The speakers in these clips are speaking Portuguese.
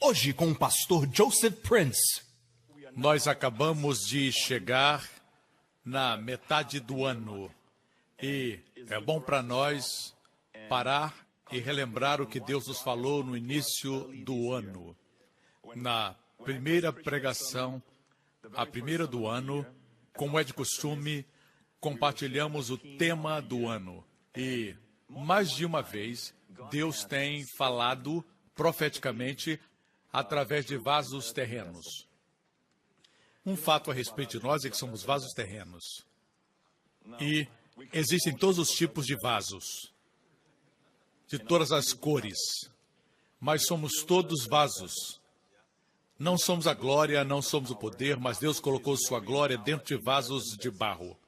Hoje com o pastor Joseph Prince. Nós acabamos de chegar na metade do ano e é bom para nós parar e relembrar o que Deus nos falou no início do ano. Na primeira pregação, a primeira do ano, como é de costume, compartilhamos o tema do ano. E mais de uma vez, Deus tem falado profeticamente através de vasos terrenos. Um fato a respeito de nós é que somos vasos terrenos. E existem todos os tipos de vasos, de todas as cores, mas somos todos vasos. Não somos a glória, não somos o poder, mas Deus colocou sua glória dentro de vasos de barro.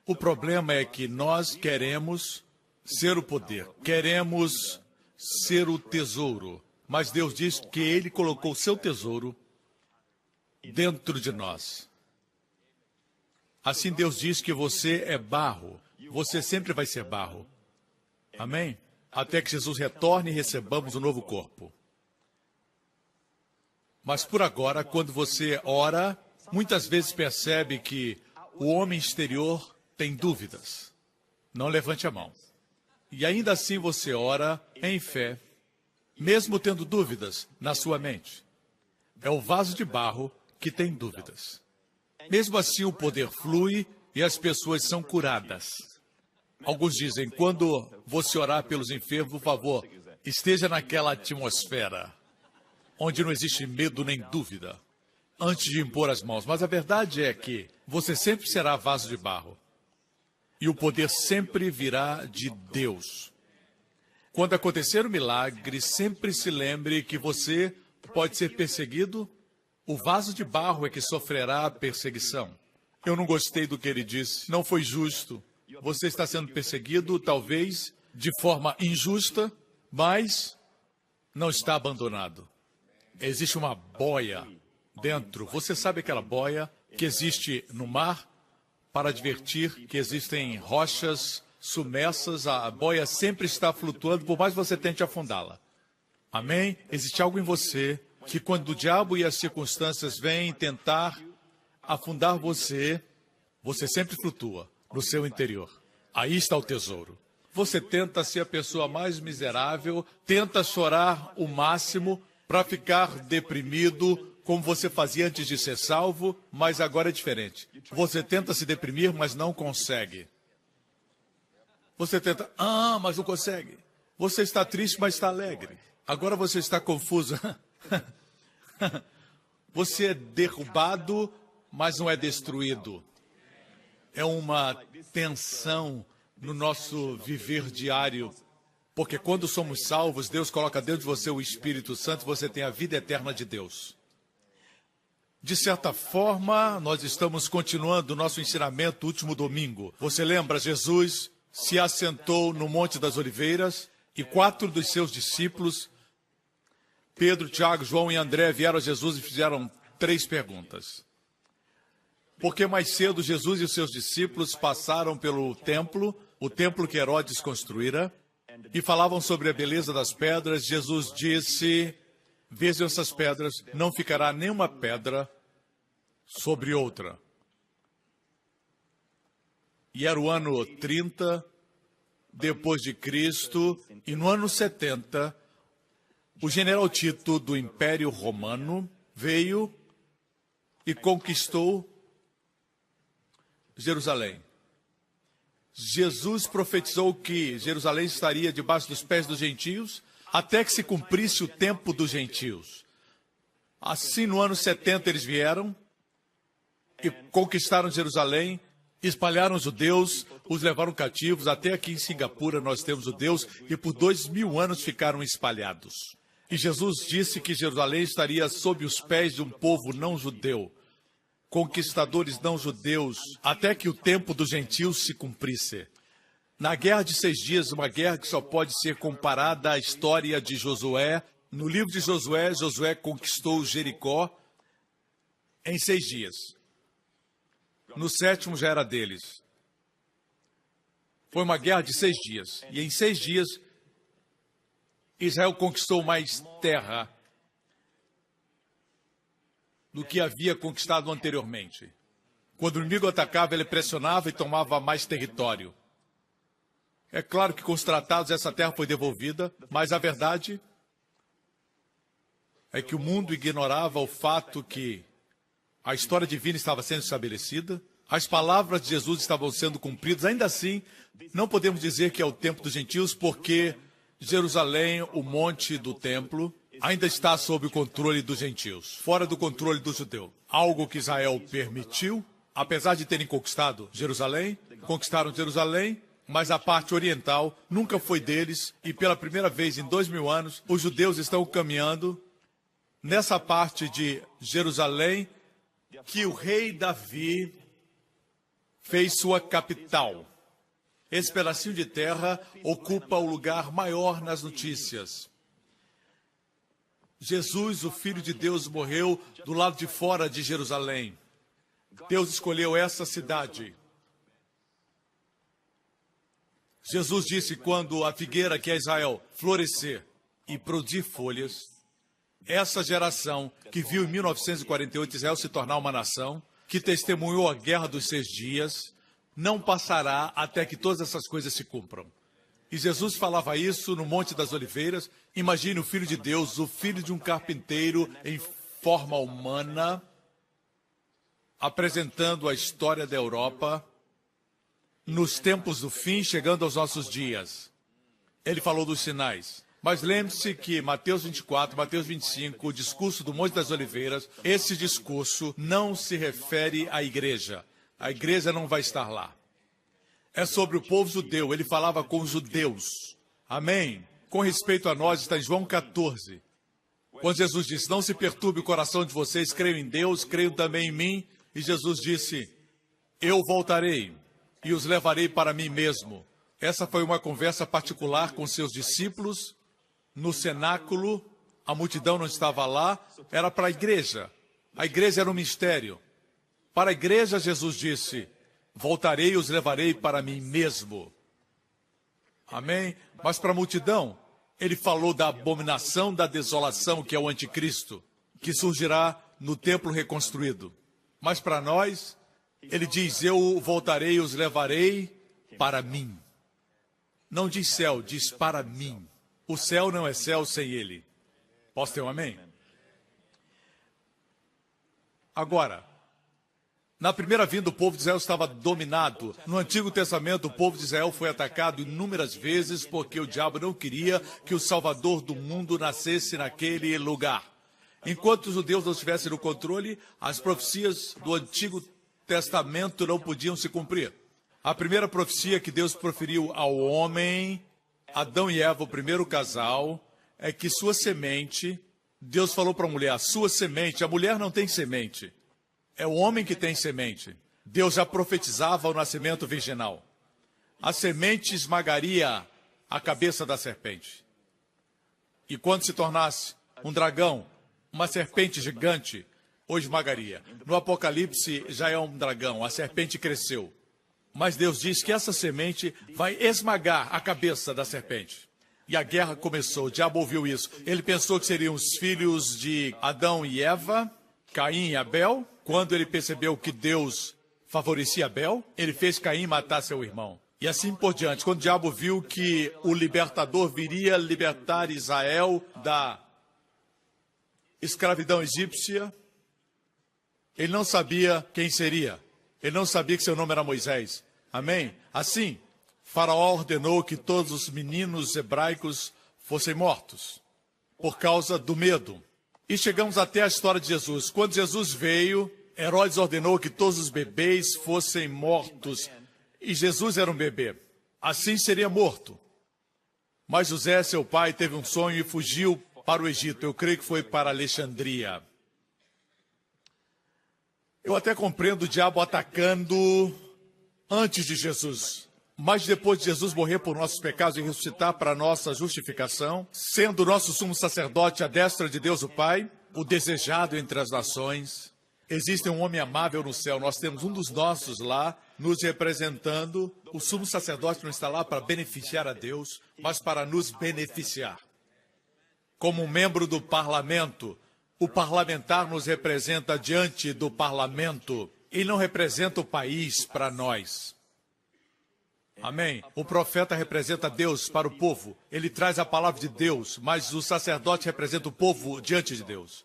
O problema é que nós queremos ser o poder, queremos ser o tesouro, mas Deus diz que Ele colocou o seu tesouro dentro de nós. Assim Deus diz que você é barro, você sempre vai ser barro. Amém? Até que Jesus retorne e recebamos um novo corpo. Mas por agora, quando você ora, muitas vezes percebe que o homem exterior tem dúvidas. Não levante a mão. E ainda assim você ora em fé, mesmo tendo dúvidas na sua mente. É o vaso de barro que tem dúvidas. Mesmo assim o poder flui e as pessoas são curadas. Alguns dizem, quando você orar pelos enfermos, por favor, esteja naquela atmosfera onde não existe medo nem dúvida, antes de impor as mãos. Mas a verdade é que você sempre será vaso de barro. E o poder sempre virá de Deus. Quando acontecer o milagre, sempre se lembre que você pode ser perseguido. O vaso de barro é que sofrerá perseguição. Eu não gostei do que ele disse. Não foi justo. Você está sendo perseguido, talvez, de forma injusta, mas não está abandonado. Existe uma boia dentro. Você sabe aquela boia que existe no mar para advertir que existem rochas submersas? A boia sempre está flutuando, por mais que você tente afundá-la. Amém? Existe algo em você que quando o diabo e as circunstâncias vêm tentar afundar você, você sempre flutua no seu interior. Aí está o tesouro. Você tenta ser a pessoa mais miserável, tenta chorar o máximo para ficar deprimido, como você fazia antes de ser salvo, mas agora é diferente. Você tenta se deprimir, mas não consegue. Você tenta, mas não consegue. Você está triste, mas está alegre. Agora você está confuso. Você é derrubado, mas não é destruído. É uma tensão no nosso viver diário. Porque quando somos salvos, Deus coloca dentro de você o Espírito Santo, você tem a vida eterna de Deus. De certa forma, nós estamos continuando o nosso ensinamento último domingo. Você lembra, Jesus se assentou no Monte das Oliveiras e 4 dos seus discípulos, Pedro, Tiago, João e André, vieram a Jesus e fizeram 3 perguntas. Porque mais cedo Jesus e os seus discípulos passaram pelo templo, o templo que Herodes construíra, e falavam sobre a beleza das pedras. Jesus disse, vejam essas pedras, não ficará nenhuma pedra sobre outra. E era o ano 30 depois de Cristo, e no ano 70, o general Tito do Império Romano veio e conquistou Jerusalém. Jesus profetizou que Jerusalém estaria debaixo dos pés dos gentios, até que se cumprisse o tempo dos gentios. Assim, no ano 70, eles vieram e conquistaram Jerusalém, espalharam os judeus, os levaram cativos. Até aqui em Singapura nós temos judeus e por 2000 anos ficaram espalhados. E Jesus disse que Jerusalém estaria sob os pés de um povo não judeu, conquistadores não judeus, até que o tempo dos gentios se cumprisse. Na Guerra de 6 Dias, uma guerra que só pode ser comparada à história de Josué, no livro de Josué, Josué conquistou Jericó em 6 dias. No 7º já era deles. Foi uma guerra de 6 dias. E em 6 dias, Israel conquistou mais terra. do que havia conquistado anteriormente. Quando o inimigo atacava, ele pressionava e tomava mais território. É claro que com os tratados essa terra foi devolvida, mas a verdade é que o mundo ignorava o fato que a história divina estava sendo estabelecida, as palavras de Jesus estavam sendo cumpridas. Ainda assim, não podemos dizer que é o tempo dos gentios, porque Jerusalém, o monte do templo, ainda está sob o controle dos gentios, fora do controle do judeu. Algo que Israel permitiu, apesar de terem conquistaram Jerusalém, mas a parte oriental nunca foi deles, e pela primeira vez em 2000 anos, os judeus estão caminhando nessa parte de Jerusalém que o rei Davi fez sua capital. Esse pedacinho de terra ocupa o lugar maior nas notícias. Jesus, o Filho de Deus, morreu do lado de fora de Jerusalém. Deus escolheu essa cidade. Jesus disse, quando a figueira, que é Israel, florescer e produzir folhas, essa geração que viu em 1948 Israel se tornar uma nação, que testemunhou a guerra dos 6 dias, não passará até que todas essas coisas se cumpram. E Jesus falava isso no Monte das Oliveiras. Imagine o Filho de Deus, o filho de um carpinteiro em forma humana, apresentando a história da Europa nos tempos do fim, chegando aos nossos dias. Ele falou dos sinais. Mas lembre-se que Mateus 24, Mateus 25, o discurso do Monte das Oliveiras, esse discurso não se refere à igreja. A igreja não vai estar lá. É sobre o povo judeu. Ele falava com os judeus. Amém? Com respeito a nós, está em João 14. Quando Jesus disse, não se perturbe o coração de vocês, creiam em Deus, creiam também em mim. E Jesus disse, eu voltarei e os levarei para mim mesmo. Essa foi uma conversa particular com seus discípulos. No cenáculo, a multidão não estava lá, era para a igreja. A igreja era um mistério. Para a igreja, Jesus disse, voltarei e os levarei para mim mesmo. Amém? Mas para a multidão, ele falou da abominação da desolação, que é o anticristo, que surgirá no templo reconstruído. Mas para nós, ele diz, eu voltarei e os levarei para mim. Não diz céu, diz para mim. O céu não é céu sem ele. Posso ter um amém? Agora, na primeira vinda, o povo de Israel estava dominado. No Antigo Testamento, o povo de Israel foi atacado inúmeras vezes porque o diabo não queria que o Salvador do mundo nascesse naquele lugar. Enquanto os judeus não estivessem no controle, as profecias do Antigo Testamento não podiam se cumprir. A primeira profecia que Deus proferiu ao homem, Adão e Eva, o primeiro casal, é que sua semente, Deus falou para a mulher, a sua semente, a mulher não tem semente, é o homem que tem semente. Deus já profetizava o nascimento virginal. A semente esmagaria a cabeça da serpente. E quando se tornasse um dragão, uma serpente gigante, o esmagaria. No Apocalipse já é um dragão, a serpente cresceu. Mas Deus diz que essa semente vai esmagar a cabeça da serpente. E a guerra começou, o diabo ouviu isso. Ele pensou que seriam os filhos de Adão e Eva, Caim e Abel. Quando ele percebeu que Deus favorecia Abel, ele fez Caim matar seu irmão. E assim por diante. Quando o diabo viu que o libertador viria libertar Israel da escravidão egípcia, ele não sabia quem seria. Ele não sabia que seu nome era Moisés. Amém? Assim, Faraó ordenou que todos os meninos hebraicos fossem mortos, por causa do medo. E chegamos até a história de Jesus. Quando Jesus veio, Herodes ordenou que todos os bebês fossem mortos. E Jesus era um bebê. Assim seria morto. Mas José, seu pai, teve um sonho e fugiu para o Egito. Eu creio que foi para Alexandria. Eu até compreendo o diabo atacando antes de Jesus. Mas depois de Jesus morrer por nossos pecados e ressuscitar para nossa justificação, sendo nosso sumo sacerdote à destra de Deus o Pai, o desejado entre as nações, existe um homem amável no céu. Nós temos um dos nossos lá, nos representando. O sumo sacerdote não está lá para beneficiar a Deus, mas para nos beneficiar. Como um membro do parlamento, O parlamentar nos representa diante do parlamento e não representa o país para nós. Amém? O profeta representa Deus para o povo. Ele traz a palavra de Deus, mas o sacerdote representa o povo diante de Deus.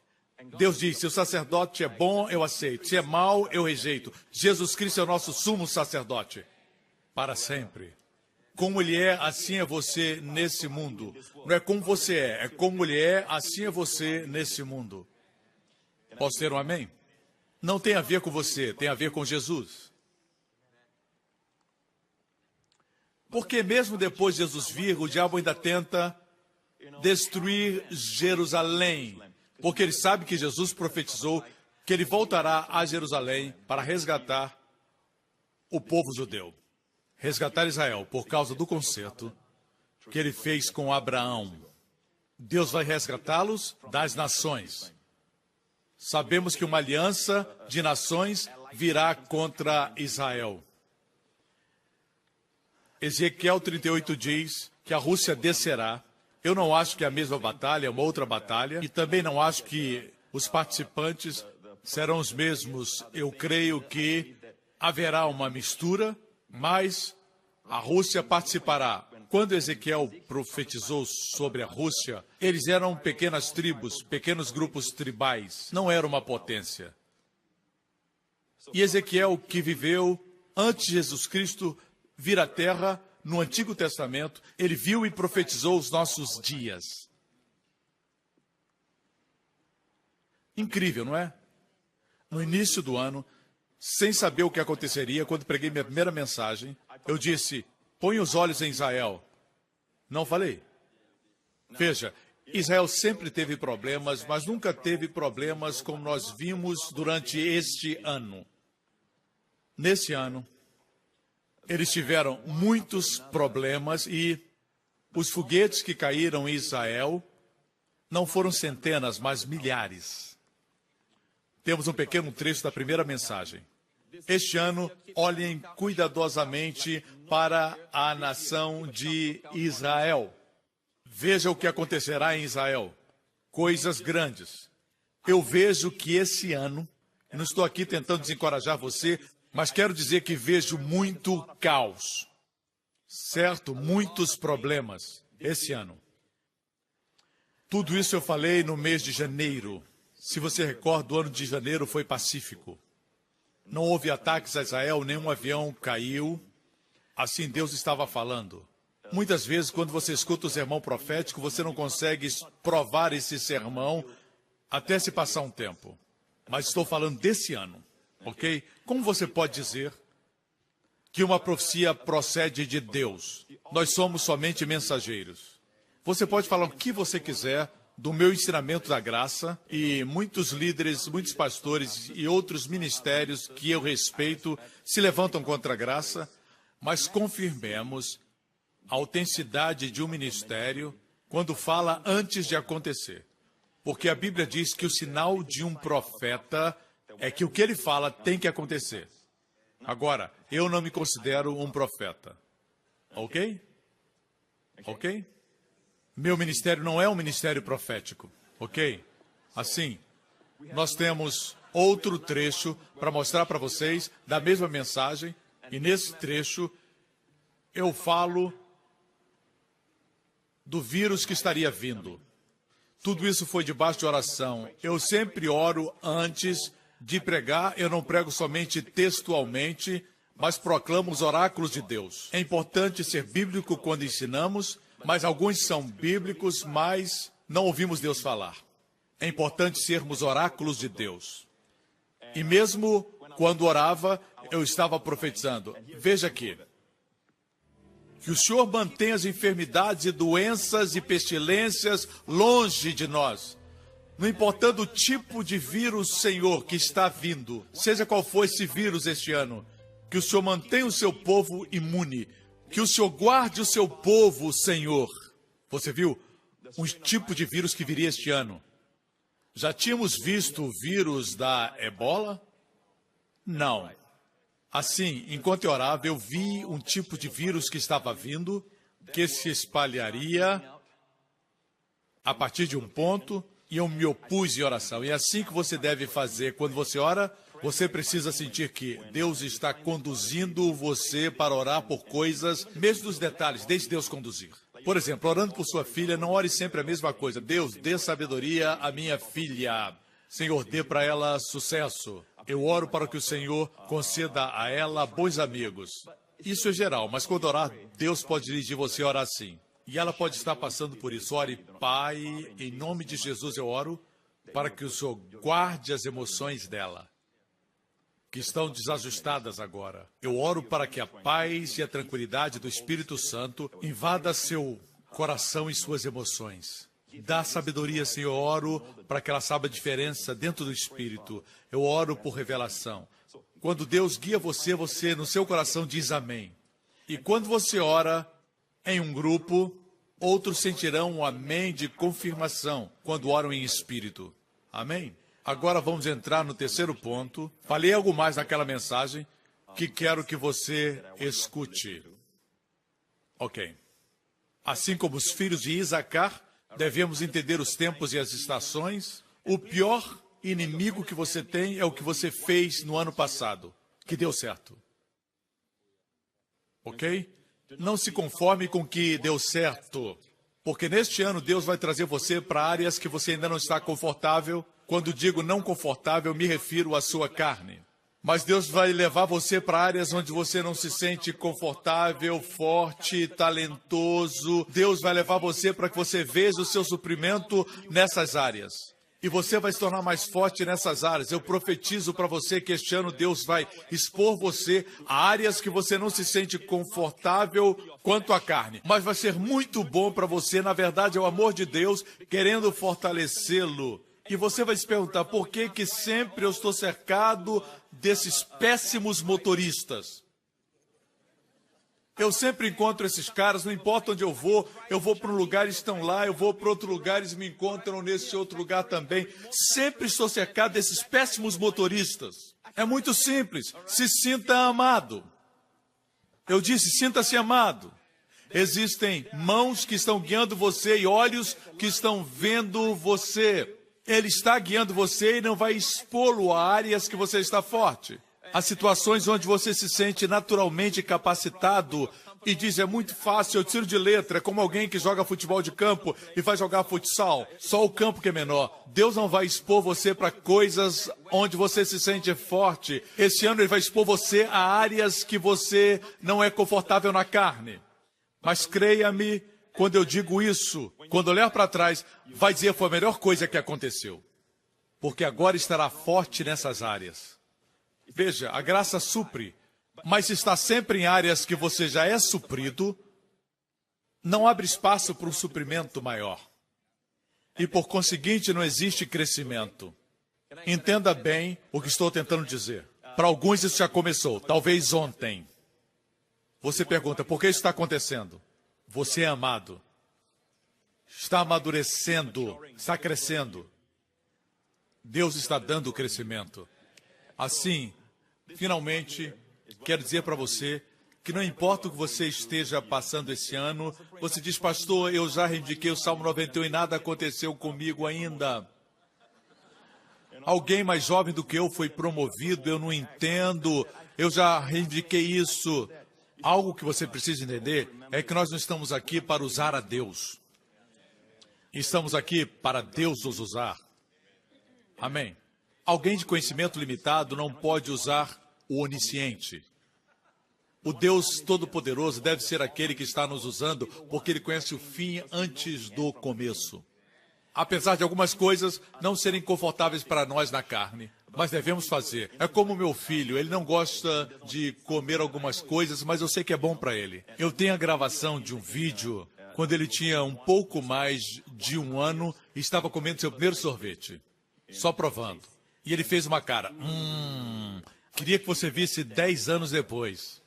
Deus diz, se o sacerdote é bom, eu aceito. Se é mau, eu rejeito. Jesus Cristo é o nosso sumo sacerdote. Para sempre. Como ele é, assim é você nesse mundo. Não é como você é como ele é, assim é você nesse mundo. Posso ter um amém? Não tem a ver com você, tem a ver com Jesus. Porque mesmo depois de Jesus vir, o diabo ainda tenta destruir Jerusalém. Porque ele sabe que Jesus profetizou que ele voltará a Jerusalém para resgatar o povo judeu. Resgatar Israel por causa do concerto que ele fez com Abraão. Deus vai resgatá-los das nações. Sabemos que uma aliança de nações virá contra Israel. Ezequiel 38 diz que a Rússia descerá. Eu não acho que é a mesma batalha, é uma outra batalha. E também não acho que os participantes serão os mesmos. Eu creio que haverá uma mistura, mas a Rússia participará. Quando Ezequiel profetizou sobre a Rússia, eles eram pequenas tribos, pequenos grupos tribais. Não era uma potência. E Ezequiel, que viveu antes de Jesus Cristo vir à Terra, no Antigo Testamento, ele viu e profetizou os nossos dias. Incrível, não é? No início do ano, sem saber o que aconteceria, quando preguei minha primeira mensagem, eu disse, põe os olhos em Israel. Não falei. Veja, Israel sempre teve problemas, mas nunca teve problemas como nós vimos durante este ano. Nesse ano, eles tiveram muitos problemas e os foguetes que caíram em Israel não foram centenas, mas milhares. Temos um pequeno trecho da primeira mensagem. Este ano, olhem cuidadosamente para a nação de Israel. Veja o que acontecerá em Israel. Coisas grandes. Eu vejo que esse ano, não estou aqui tentando desencorajar você, mas quero dizer que vejo muito caos. Certo? Muitos problemas esse ano. Tudo isso eu falei no mês de janeiro. Se você recorda, o ano de janeiro foi pacífico. Não houve ataques a Israel, nenhum avião caiu. Assim Deus estava falando. Muitas vezes, quando você escuta o sermão profético, você não consegue provar esse sermão até se passar um tempo. Mas estou falando desse ano, ok? Como você pode dizer que uma profecia procede de Deus? Nós somos somente mensageiros. Você pode falar o que você quiser do meu ensinamento da graça, e muitos líderes, muitos pastores e outros ministérios que eu respeito se levantam contra a graça, mas confirmemos a autenticidade de um ministério quando fala antes de acontecer. Porque a Bíblia diz que o sinal de um profeta é que o que ele fala tem que acontecer. Agora, eu não me considero um profeta. Ok? Ok? Meu ministério não é um ministério profético, ok? Assim, nós temos outro trecho para mostrar para vocês da mesma mensagem, e nesse trecho eu falo do vírus que estaria vindo. Tudo isso foi debaixo de oração. Eu sempre oro antes de pregar, eu não prego somente textualmente, mas proclamo os oráculos de Deus. É importante ser bíblico quando ensinamos, mas alguns são bíblicos, mas não ouvimos Deus falar. É importante sermos oráculos de Deus. E mesmo quando orava, eu estava profetizando. Veja aqui. Que o Senhor mantenha as enfermidades e doenças e pestilências longe de nós. Não importando o tipo de vírus, Senhor, que está vindo, seja qual for esse vírus este ano, que o Senhor mantenha o seu povo imune. Que o Senhor guarde o seu povo, Senhor. Você viu um tipo de vírus que viria este ano? Já tínhamos visto o vírus da ebola? Não. Assim, enquanto eu orava, eu vi um tipo de vírus que estava vindo, que se espalharia a partir de um ponto, E eu me opus em oração. E é assim que você deve fazer. Quando você ora, você precisa sentir que Deus está conduzindo você para orar por coisas, mesmo dos detalhes, deixe Deus conduzir. Por exemplo, orando por sua filha, não ore sempre a mesma coisa. Deus, dê sabedoria à minha filha. Senhor, dê para ela sucesso. Eu oro para que o Senhor conceda a ela bons amigos. Isso é geral, mas quando orar, Deus pode dirigir você a orar assim. E ela pode estar passando por isso. Ore, Pai, em nome de Jesus eu oro para que o Senhor guarde as emoções dela, que estão desajustadas agora. Eu oro para que a paz e a tranquilidade do Espírito Santo invada seu coração e suas emoções. Dá sabedoria, Senhor. Eu oro para que ela saiba a diferença dentro do Espírito. Eu oro por revelação. Quando Deus guia você, você no seu coração diz amém. E quando você ora em um grupo, outros sentirão um amém de confirmação quando oram em espírito. Amém? Agora vamos entrar no terceiro ponto. Falei algo mais naquela mensagem que quero que você escute. Ok. Assim como os filhos de Isacar, devemos entender os tempos e as estações. O pior inimigo que você tem é o que você fez no ano passado, que deu certo. Ok? Não se conforme com o que deu certo, porque neste ano Deus vai trazer você para áreas que você ainda não está confortável. Quando digo não confortável, me refiro à sua carne. Mas Deus vai levar você para áreas onde você não se sente confortável, forte, talentoso. Deus vai levar você para que você veja o seu suprimento nessas áreas. E você vai se tornar mais forte nessas áreas. Eu profetizo para você que este ano Deus vai expor você a áreas que você não se sente confortável quanto à carne. Mas vai ser muito bom para você. Na verdade, é o amor de Deus querendo fortalecê-lo. E você vai se perguntar, por que que sempre eu estou cercado desses péssimos motoristas? Eu sempre encontro esses caras, não importa onde eu vou para um lugar e estão lá, eu vou para outro lugar e eles me encontram nesse outro lugar também. Sempre estou cercado desses péssimos motoristas. É muito simples, se sinta amado. Eu disse, sinta-se amado. Existem mãos que estão guiando você e olhos que estão vendo você. Ele está guiando você e não vai expô-lo a áreas que você está forte. Há situações onde você se sente naturalmente capacitado e diz, é muito fácil, eu tiro de letra, é como alguém que joga futebol de campo e vai jogar futsal. Só o campo que é menor. Deus não vai expor você para coisas onde você se sente forte. Esse ano Ele vai expor você a áreas que você não é confortável na carne. Mas creia-me, quando eu digo isso, quando olhar para trás, vai dizer foi a melhor coisa que aconteceu. Porque agora estará forte nessas áreas. Veja, a graça supre, mas se está sempre em áreas que você já é suprido, não abre espaço para um suprimento maior. E por conseguinte não existe crescimento. Entenda bem o que estou tentando dizer. Para alguns isso já começou, talvez ontem. Você pergunta, por que isso está acontecendo? Você é amado. Está amadurecendo, está crescendo. Deus está dando o crescimento. Assim, finalmente, quero dizer para você que não importa o que você esteja passando esse ano, você diz, pastor, eu já reivindiquei o Salmo 91 e nada aconteceu comigo ainda. Alguém mais jovem do que eu foi promovido, eu não entendo, eu já reivindiquei isso. Algo que você precisa entender é que nós não estamos aqui para usar a Deus. Estamos aqui para Deus nos usar. Amém. Alguém de conhecimento limitado não pode usar o onisciente. O Deus Todo-Poderoso deve ser aquele que está nos usando, porque Ele conhece o fim antes do começo. Apesar de algumas coisas não serem confortáveis para nós na carne, mas devemos fazer. É como o meu filho, ele não gosta de comer algumas coisas, mas eu sei que é bom para ele. Eu tenho a gravação de um vídeo, quando ele tinha um pouco mais de 1 ano, e estava comendo seu primeiro sorvete, só provando. E ele fez uma cara, queria que você visse 10 anos depois,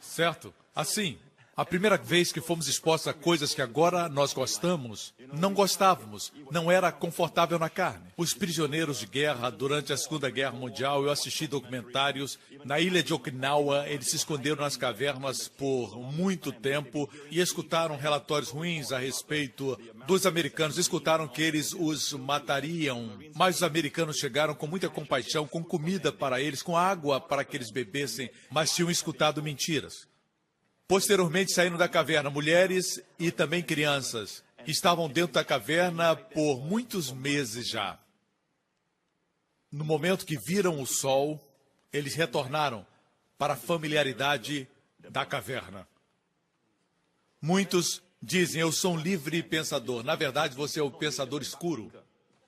certo? Assim, A primeira vez que fomos expostos a coisas que agora nós gostamos, não gostávamos, não era confortável na carne. Os prisioneiros de guerra durante a Segunda Guerra Mundial, eu assisti documentários. Na ilha de Okinawa, eles se esconderam nas cavernas por muito tempo e escutaram relatórios ruins a respeito dos americanos. Escutaram que eles os matariam, mas os americanos chegaram com muita compaixão, com comida para eles, com água para que eles bebessem, mas tinham escutado mentiras. Posteriormente, saíram da caverna mulheres e também crianças. Estavam dentro da caverna por muitos meses já. No momento que viram o sol, eles retornaram para a familiaridade da caverna. Muitos dizem, eu sou um livre pensador. Na verdade, você é o pensador escuro.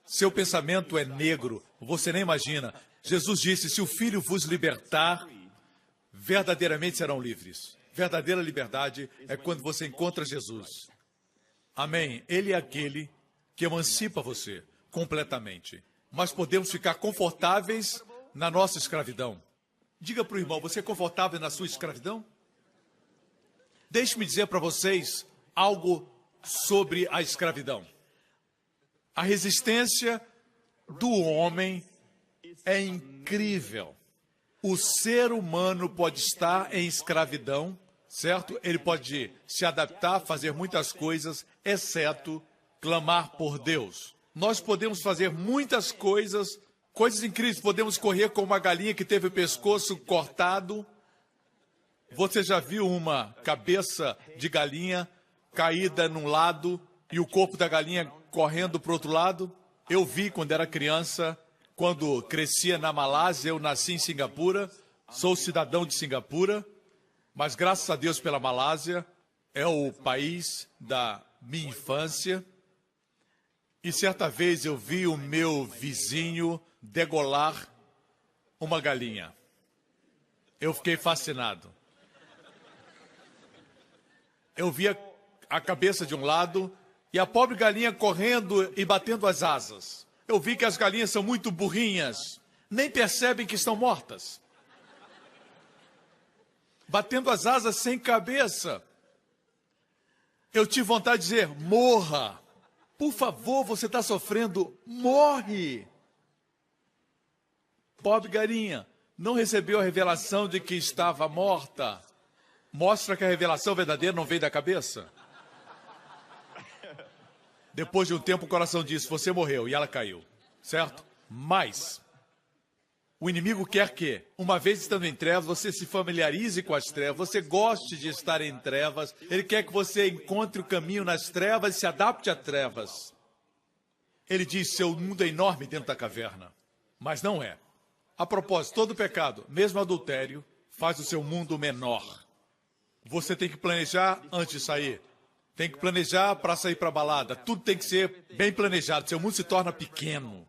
Seu pensamento é negro, você nem imagina. Jesus disse, se o Filho vos libertar, verdadeiramente serão livres. Verdadeira liberdade é quando você encontra Jesus. Amém. Ele é aquele que emancipa você completamente. Mas podemos ficar confortáveis na nossa escravidão. Diga para o irmão, você é confortável na sua escravidão? Deixe-me dizer para vocês algo sobre a escravidão. A resistência do homem é incrível. O ser humano pode estar em escravidão, certo? Ele pode se adaptar, fazer muitas coisas, exceto clamar por Deus. Nós podemos fazer muitas coisas, coisas incríveis. Podemos correr como uma galinha que teve o pescoço cortado. Você já viu uma cabeça de galinha caída num lado e o corpo da galinha correndo para o outro lado? Eu vi quando era criança, quando crescia na Malásia. Eu nasci em Singapura, sou cidadão de Singapura. Mas graças a Deus pela Malásia, é o país da minha infância. E certa vez eu vi o meu vizinho degolar uma galinha. Eu fiquei fascinado. Eu via a cabeça de um lado e a pobre galinha correndo e batendo as asas. Eu vi que as galinhas são muito burrinhas, nem percebem que estão mortas. Batendo as asas sem cabeça. Eu tive vontade de dizer, morra. Por favor, você está sofrendo, morre. Pobre galinha, não recebeu a revelação de que estava morta. Mostra que a revelação verdadeira não veio da cabeça. Depois de um tempo, o coração disse, você morreu, e ela caiu, certo? Mas o inimigo quer que, uma vez estando em trevas, você se familiarize com as trevas, você goste de estar em trevas, ele quer que você encontre o caminho nas trevas e se adapte a trevas. Ele diz, seu mundo é enorme dentro da caverna, mas não é. A propósito, todo pecado, mesmo adultério, faz o seu mundo menor. Você tem que planejar antes de sair, tem que planejar para sair para a balada, tudo tem que ser bem planejado, seu mundo se torna pequeno.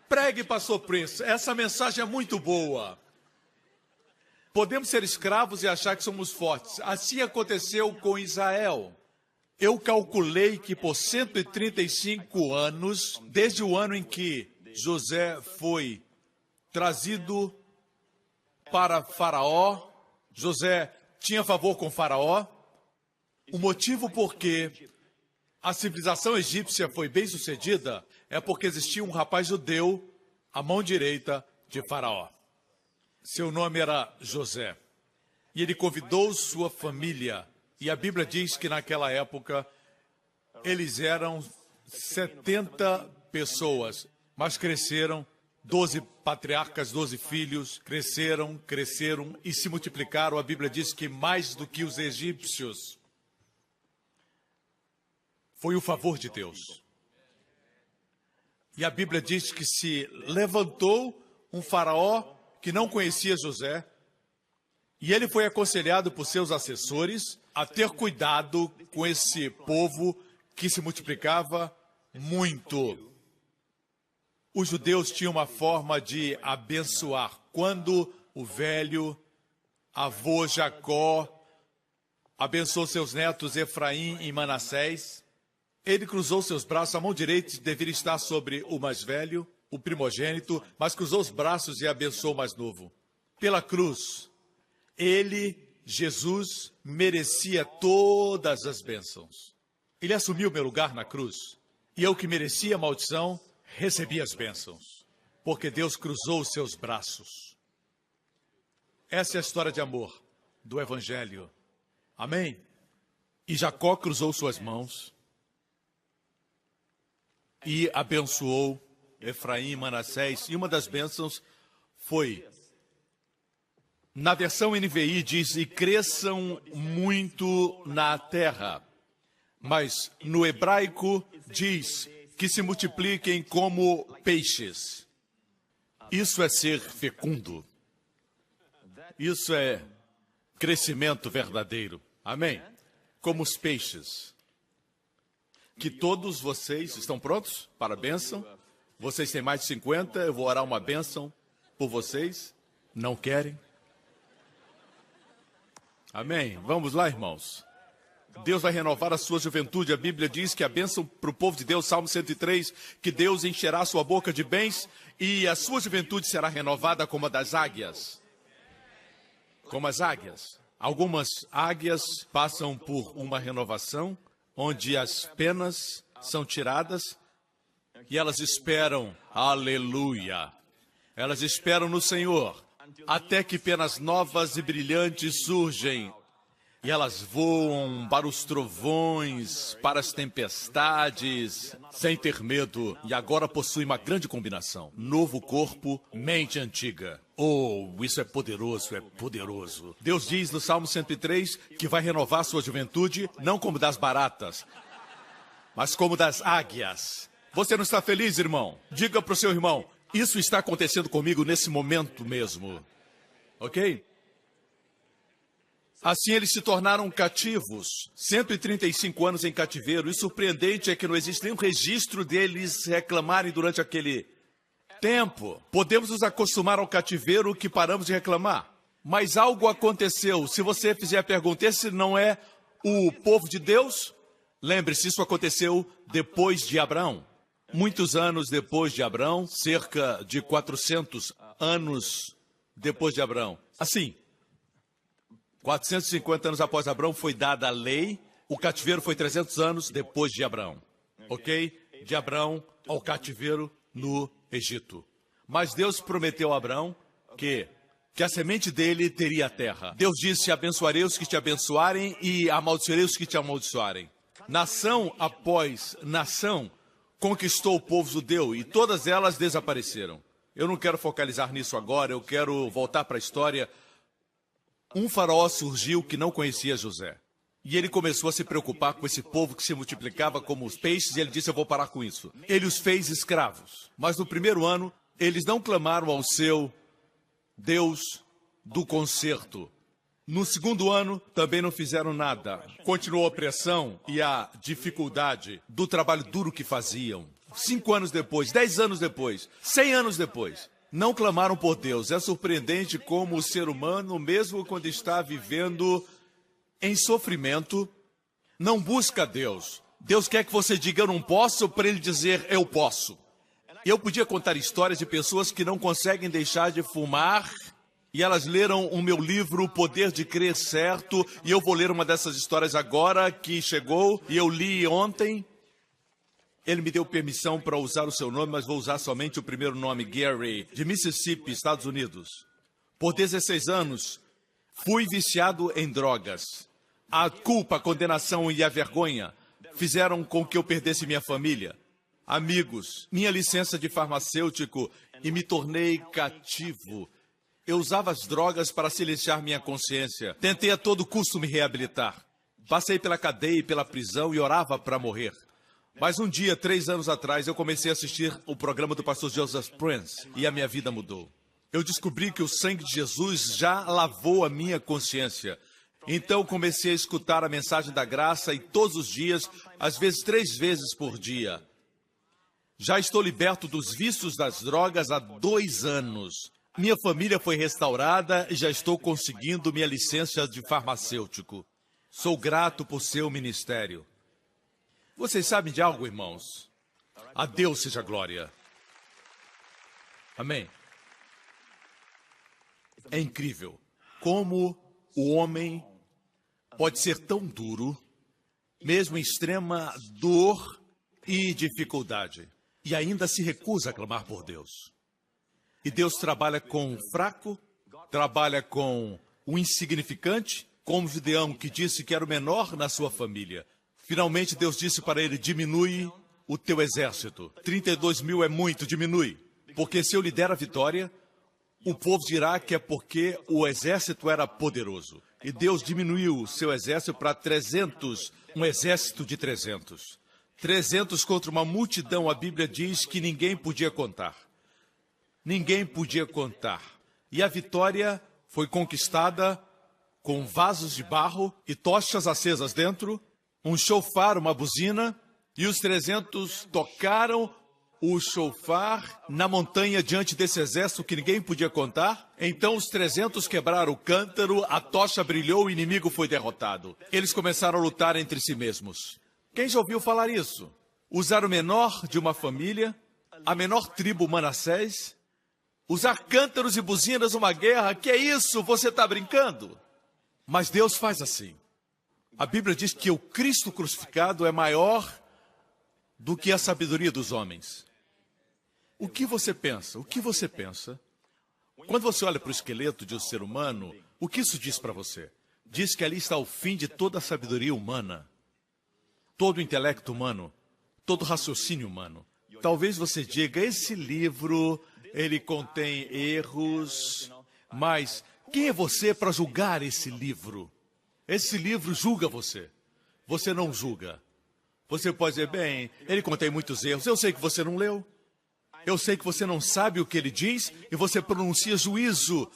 Pregue, pastor Prince, essa mensagem é muito boa. Podemos ser escravos e achar que somos fortes. Assim aconteceu com Israel. Eu calculei que por 135 anos, desde o ano em que José foi trazido para Faraó, José tinha favor com Faraó. O motivo por que a civilização egípcia foi bem sucedida é porque existia um rapaz judeu, à mão direita de Faraó. Seu nome era José. E ele convidou sua família. E a Bíblia diz que naquela época eles eram 70 pessoas, mas cresceram, 12 patriarcas, 12 filhos, cresceram e se multiplicaram. A Bíblia diz que mais do que os egípcios. Foi o favor de Deus. E a Bíblia diz que se levantou um faraó que não conhecia José, e ele foi aconselhado por seus assessores a ter cuidado com esse povo que se multiplicava muito. Os judeus tinham uma forma de abençoar. Quando o velho avô Jacó abençoou seus netos Efraim e Manassés, ele cruzou seus braços, a mão direita deveria estar sobre o mais velho, o primogênito, mas cruzou os braços e abençoou o mais novo. pela cruz. Ele, Jesus, merecia todas as bênçãos. Ele assumiu meu lugar na cruz. E eu que merecia a maldição, recebi as bênçãos. Porque Deus cruzou os seus braços. Essa é a história de amor do Evangelho. Amém? E Jacó cruzou suas mãos e abençoou Efraim e Manassés. E uma das bênçãos foi, na versão NVI diz, e cresçam muito na terra. Mas no hebraico diz que se multipliquem como peixes. Isso é ser fecundo. Isso é crescimento verdadeiro. Amém? Como os peixes. Que todos vocês estão prontos para a bênção? Vocês têm mais de 50, eu vou orar uma bênção por vocês. Não querem? Amém? Vamos lá, irmãos. Deus vai renovar a sua juventude. A Bíblia diz que a bênção para o povo de Deus, Salmo 103, que Deus encherá a sua boca de bens e a sua juventude será renovada como a das águias. Como as águias. Algumas águias passam por uma renovação, onde as penas são tiradas e elas esperam, aleluia, elas esperam no Senhor, até que penas novas e brilhantes surgem. E elas voam para os trovões, para as tempestades, sem ter medo. E agora possui uma grande combinação. Novo corpo, mente antiga. Oh, isso é poderoso, é poderoso. Deus diz no Salmo 103 que vai renovar sua juventude, não como das baratas, mas como das águias. Você não está feliz, irmão? Diga para o seu irmão, isso está acontecendo comigo nesse momento mesmo. Ok? Assim eles se tornaram cativos, 135 anos em cativeiro, e surpreendente é que não existe nenhum registro deles reclamarem durante aquele tempo. Podemos nos acostumar ao cativeiro que paramos de reclamar, mas algo aconteceu. Se você fizer a pergunta, esse não é o povo de Deus? Lembre-se, isso aconteceu depois de Abraão. Muitos anos depois de Abraão, cerca de 400 anos depois de Abraão. Assim, 450 anos após Abraão foi dada a lei, o cativeiro foi 300 anos depois de Abraão, ok? De Abraão ao cativeiro no Egito. Mas Deus prometeu a Abraão que a semente dele teria a terra. Deus disse, abençoarei os que te abençoarem e amaldiçoarei os que te amaldiçoarem. Nação após nação conquistou o povo judeu e todas elas desapareceram. Eu não quero focalizar nisso agora, eu quero voltar para a história. Um faraó surgiu que não conhecia José. E ele começou a se preocupar com esse povo que se multiplicava como os peixes, e ele disse, eu vou parar com isso. Ele os fez escravos. Mas no primeiro ano, eles não clamaram ao seu Deus do conserto. No segundo ano, também não fizeram nada. Continuou a opressão e a dificuldade do trabalho duro que faziam. 5 anos depois, 10 anos depois, 100 anos depois, não clamaram por Deus. É surpreendente como o ser humano, mesmo quando está vivendo em sofrimento, não busca Deus. Deus quer que você diga, eu não posso, para ele dizer, eu posso. Eu podia contar histórias de pessoas que não conseguem deixar de fumar, e elas leram o meu livro, O Poder de Crer Certo, e eu vou ler uma dessas histórias agora, que chegou, e eu li ontem. Ele me deu permissão para usar o seu nome, mas vou usar somente o primeiro nome, Gary, de Mississippi, Estados Unidos. Por 16 anos, fui viciado em drogas. A culpa, a condenação e a vergonha fizeram com que eu perdesse minha família, amigos, minha licença de farmacêutico e me tornei cativo. Eu usava as drogas para silenciar minha consciência. Tentei a todo custo me reabilitar. Passei pela cadeia e pela prisão e orava para morrer. Mas um dia, 3 anos atrás, eu comecei a assistir o programa do pastor Joseph Prince e a minha vida mudou. Eu descobri que o sangue de Jesus já lavou a minha consciência. Então comecei a escutar a mensagem da graça e todos os dias, às vezes 3 vezes por dia. Já estou liberto dos vícios das drogas há 2 anos. Minha família foi restaurada e já estou conseguindo minha licença de farmacêutico. Sou grato por seu ministério. Vocês sabem de algo, irmãos? A Deus seja glória. Amém. É incrível como o homem pode ser tão duro, mesmo em extrema dor e dificuldade, e ainda se recusa a clamar por Deus. E Deus trabalha com o fraco, trabalha com o insignificante, como o Gideão que disse que era o menor na sua família. Finalmente Deus disse para ele: diminui o teu exército. 32 mil é muito, diminui. Porque se eu lhe der a vitória, o povo dirá que é porque o exército era poderoso. E Deus diminuiu o seu exército para 300, um exército de 300. 300 contra uma multidão, a Bíblia diz que ninguém podia contar. Ninguém podia contar. E a vitória foi conquistada com vasos de barro e tochas acesas dentro, um chofar, uma buzina, e os 300 tocaram o chofar na montanha diante desse exército que ninguém podia contar. Então os 300 quebraram o cântaro, a tocha brilhou, o inimigo foi derrotado. Eles começaram a lutar entre si mesmos. Quem já ouviu falar isso? Usar o menor de uma família, a menor tribo Manassés, usar cântaros e buzinas numa guerra. Que é isso? Você está brincando? Mas Deus faz assim. A Bíblia diz que o Cristo crucificado é maior do que a sabedoria dos homens. O que você pensa? O que você pensa? Quando você olha para o esqueleto de um ser humano, o que isso diz para você? Diz que ali está o fim de toda a sabedoria humana, todo o intelecto humano, todo o raciocínio humano. Talvez você diga: esse livro, ele contém erros, mas quem é você para julgar esse livro? Esse livro julga você. Você não julga. Você pode dizer: bem, ele contém muitos erros. Eu sei que você não leu. Eu sei que você não sabe o que ele diz e você pronuncia juízo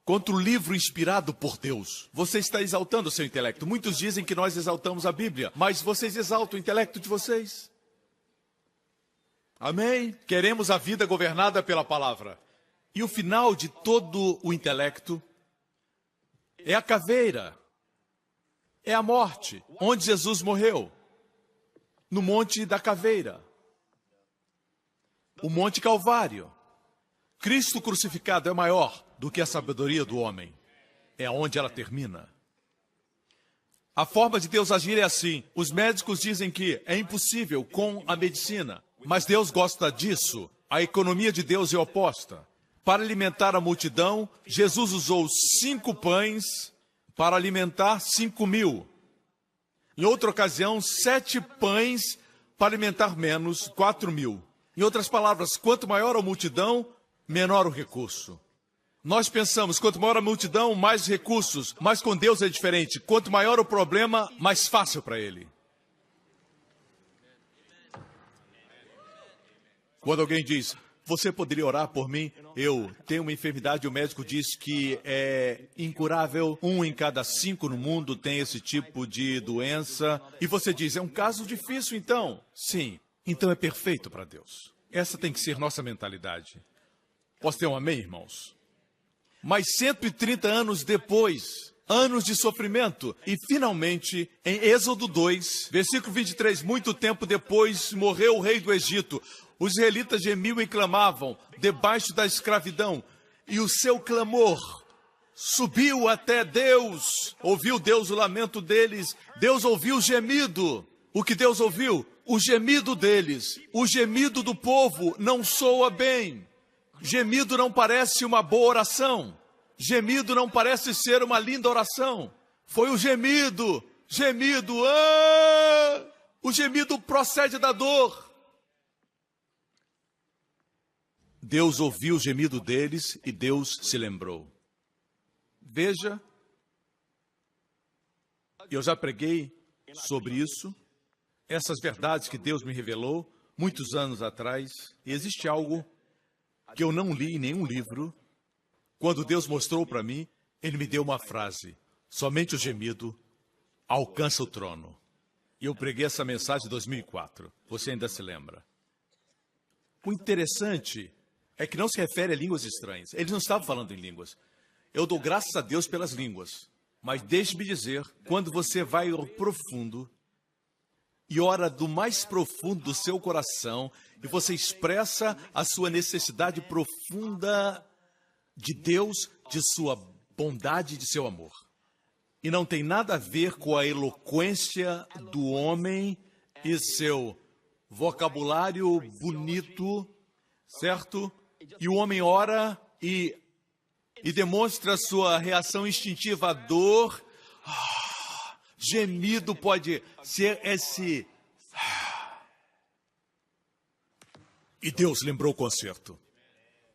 contra o livro inspirado por Deus. Você está exaltando o seu intelecto. Muitos dizem que nós exaltamos a Bíblia, mas vocês exaltam o intelecto de vocês. Amém? Queremos a vida governada pela palavra. E o final de todo o intelecto é a caveira, é a morte, onde Jesus morreu, no Monte da Caveira, o Monte Calvário. Cristo crucificado é maior do que a sabedoria do homem. É onde ela termina. A forma de Deus agir é assim. Os médicos dizem que é impossível com a medicina, mas Deus gosta disso. A economia de Deus é oposta. Para alimentar a multidão, Jesus usou 5 pães para alimentar 5.000. Em outra ocasião, 7 pães para alimentar menos 4.000. Em outras palavras, quanto maior a multidão, menor o recurso. Nós pensamos, quanto maior a multidão, mais recursos. Mas com Deus é diferente. Quanto maior o problema, mais fácil para Ele. Quando alguém diz: você poderia orar por mim? Eu tenho uma enfermidade e o médico diz que é incurável. 1 em cada 5 no mundo tem esse tipo de doença. E você diz: é um caso difícil então? Sim. Então é perfeito para Deus. Essa tem que ser nossa mentalidade. Posso ter um amém, irmãos? Mas 130 anos depois, anos de sofrimento, e finalmente, em Êxodo 2, versículo 23, muito tempo depois, morreu o rei do Egito. Os israelitas gemiam e clamavam debaixo da escravidão, e o seu clamor subiu até Deus. Ouviu Deus o lamento deles, Deus ouviu o gemido. O que Deus ouviu? O gemido deles. O gemido do povo não soa bem. Gemido não parece uma boa oração. Gemido não parece ser uma linda oração. Foi o gemido. Gemido. Ah! O gemido procede da dor. Deus ouviu o gemido deles e Deus se lembrou. Veja, eu já preguei sobre isso, essas verdades que Deus me revelou muitos anos atrás. E existe algo que eu não li em nenhum livro. Quando Deus mostrou para mim, Ele me deu uma frase: somente o gemido alcança o trono. E eu preguei essa mensagem em 2004. Você ainda se lembra? O interessante é que não se refere a línguas estranhas. Eles não estavam falando em línguas. Eu dou graças a Deus pelas línguas. Mas deixe-me dizer, quando você vai ao profundo e ora do mais profundo do seu coração, e você expressa a sua necessidade profunda de Deus, de sua bondade e de seu amor. E não tem nada a ver com a eloquência do homem e seu vocabulário bonito, certo? E o homem ora e demonstra sua reação instintiva à dor. Gemido pode ser esse... E Deus lembrou o concerto.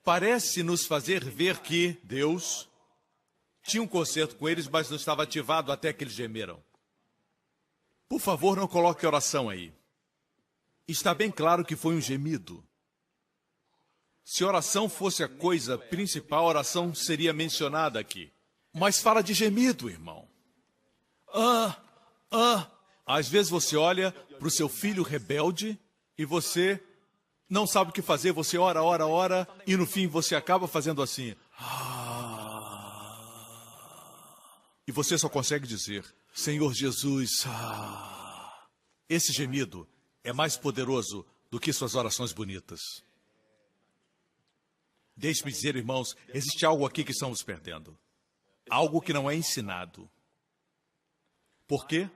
Parece nos fazer ver que Deus tinha um concerto com eles, mas não estava ativado até que eles gemeram. Por favor, não coloque oração aí. Está bem claro que foi um gemido. Se oração fosse a coisa principal, a oração seria mencionada aqui. Mas fala de gemido, irmão. Às vezes você olha para o seu filho rebelde e você não sabe o que fazer. Você ora, e no fim você acaba fazendo assim. E você só consegue dizer, Senhor Jesus, Esse gemido é mais poderoso do que suas orações bonitas. Deixe-me dizer, irmãos, existe algo aqui que estamos perdendo. Algo que não é ensinado. Por quê?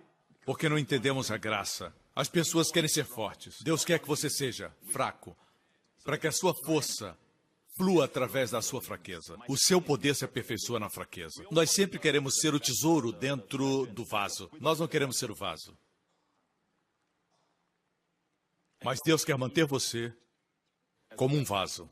Porque não entendemos a graça. As pessoas querem ser fortes. Deus quer que você seja fraco, para que a sua força flua através da sua fraqueza. O seu poder se aperfeiçoa na fraqueza. Nós sempre queremos ser o tesouro dentro do vaso. Nós não queremos ser o vaso. Mas Deus quer manter você como um vaso.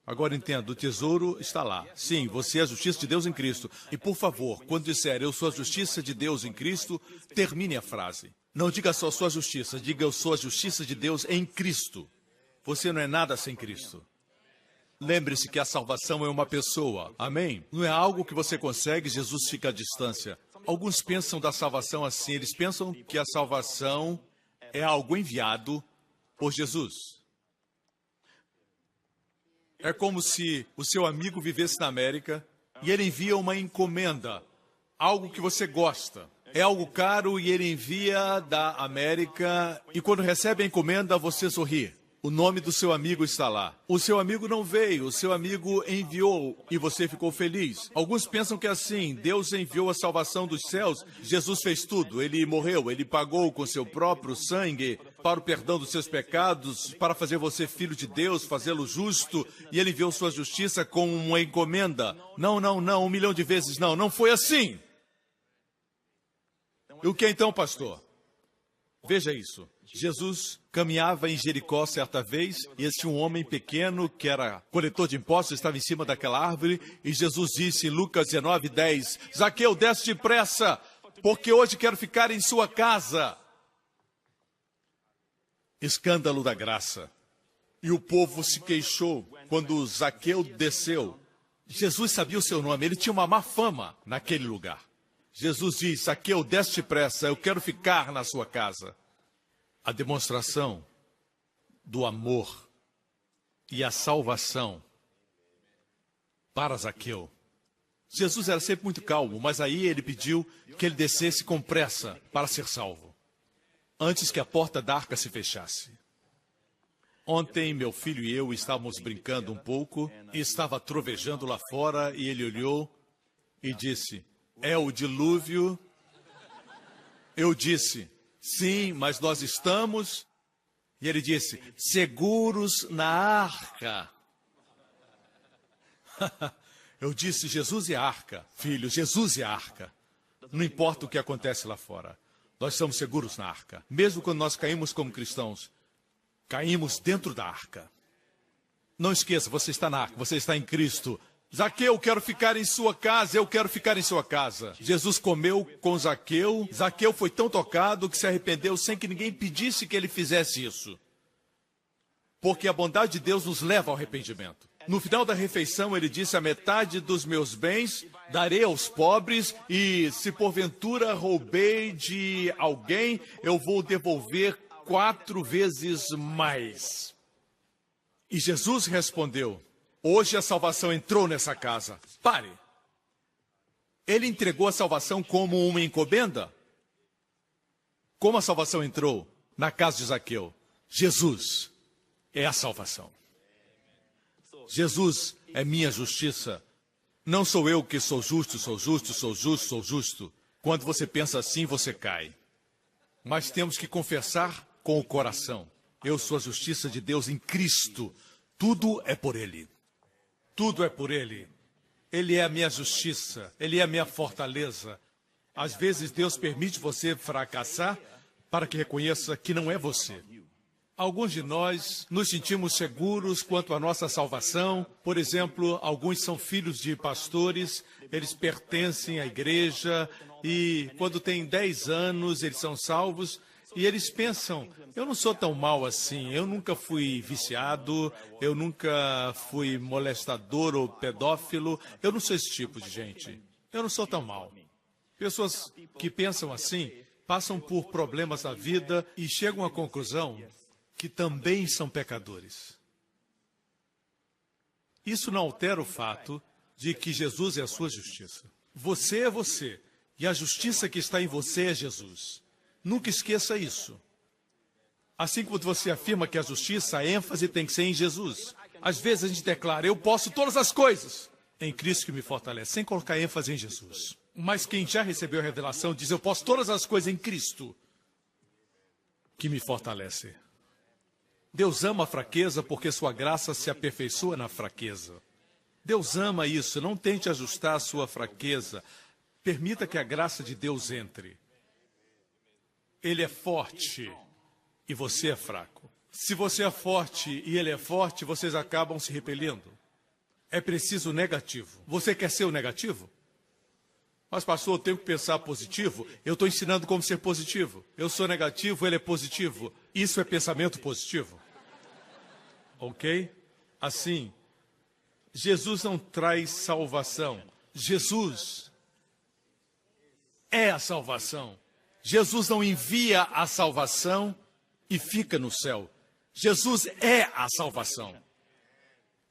Agora entenda, o tesouro está lá. Sim, você é a justiça de Deus em Cristo. E por favor, quando disser eu sou a justiça de Deus em Cristo, termine a frase. Não diga só sua justiça, diga eu sou a justiça de Deus em Cristo. Você não é nada sem Cristo. Lembre-se que a salvação é uma pessoa. Amém? Não é algo que você consegue, Jesus fica à distância. Alguns pensam da salvação assim, eles pensam que a salvação é algo enviado por Jesus. É como se o seu amigo vivesse na América e ele envia uma encomenda, algo que você gosta. É algo caro e ele envia da América e quando recebe a encomenda você sorri. O nome do seu amigo está lá. O seu amigo não veio, o seu amigo enviou e você ficou feliz. Alguns pensam que é assim, Deus enviou a salvação dos céus, Jesus fez tudo, ele morreu, ele pagou com seu próprio sangue para o perdão dos seus pecados, para fazer você filho de Deus, fazê-lo justo, e ele enviou sua justiça como uma encomenda. Não, 1 milhão de vezes não, não foi assim. E o que então, pastor? Veja isso. Jesus caminhava em Jericó certa vez, e tinha um homem pequeno que era coletor de impostos, estava em cima daquela árvore, e Jesus disse em Lucas 19:10, Zaqueu, desce depressa, porque hoje quero ficar em sua casa. Escândalo da graça. E o povo se queixou quando Zaqueu desceu. Jesus sabia o seu nome, ele tinha uma má fama naquele lugar. Jesus diz, Zaqueu, desce depressa, eu quero ficar na sua casa. A demonstração do amor e a salvação para Zaqueu. Jesus era sempre muito calmo, mas aí ele pediu que ele descesse com pressa para ser salvo, antes que a porta da arca se fechasse. Ontem, meu filho e eu estávamos brincando um pouco, e estava trovejando lá fora, e ele olhou e disse, é o dilúvio? Eu disse, sim, mas nós estamos... E ele disse, seguros na arca. Eu disse, Jesus e a arca. Filho, Jesus e a arca. Não importa o que acontece lá fora. Nós estamos seguros na arca. Mesmo quando nós caímos como cristãos, caímos dentro da arca. Não esqueça, você está na arca, você está em Cristo. Zaqueu, eu quero ficar em sua casa, eu quero ficar em sua casa. Jesus comeu com Zaqueu. Zaqueu foi tão tocado que se arrependeu sem que ninguém pedisse que ele fizesse isso. Porque a bondade de Deus nos leva ao arrependimento. No final da refeição, ele disse, a metade dos meus bens darei aos pobres e se porventura roubei de alguém, eu vou devolver 4 vezes mais. E Jesus respondeu, hoje a salvação entrou nessa casa. Pare. Ele entregou a salvação como uma encomenda? Como a salvação entrou na casa de Zaqueu? Jesus é a salvação. Jesus é minha justiça Não sou eu que sou justo, sou justo, sou justo, sou justo. Quando você pensa assim, você cai. Mas temos que confessar com o coração. Eu sou a justiça de Deus em Cristo. Tudo é por Ele. Tudo é por Ele. Ele é a minha justiça. Ele é a minha fortaleza. Às vezes Deus permite você fracassar para que reconheça que não é você. Alguns de nós nos sentimos seguros quanto à nossa salvação. Por exemplo, alguns são filhos de pastores, eles pertencem à igreja e quando têm 10 anos eles são salvos e eles pensam, eu não sou tão mal assim, eu nunca fui viciado, eu nunca fui molestador ou pedófilo, eu não sou esse tipo de gente, eu não sou tão mal. Pessoas que pensam assim passam por problemas na vida e chegam à conclusão que também são pecadores. Isso não altera o fato de que Jesus é a sua justiça. Você é você, e a justiça que está em você é Jesus. Nunca esqueça isso. Assim como você afirma que a justiça, a ênfase tem que ser em Jesus. Às vezes a gente declara, eu posso todas as coisas em Cristo que me fortalece, sem colocar ênfase em Jesus. Mas quem já recebeu a revelação diz, eu posso todas as coisas em Cristo que me fortalece. Deus ama a fraqueza porque sua graça se aperfeiçoa na fraqueza. Deus ama isso, não tente ajustar a sua fraqueza. Permita que a graça de Deus entre. Ele é forte e você é fraco. Se você é forte e ele é forte, vocês acabam se repelindo. É preciso o negativo. Você quer ser o negativo? Mas, pastor, eu tenho que pensar positivo. Eu estou ensinando como ser positivo. Eu sou negativo, ele é positivo. Isso é pensamento positivo. Ok? Assim, Jesus não traz salvação. Jesus é a salvação. Jesus não envia a salvação e fica no céu. Jesus é a salvação.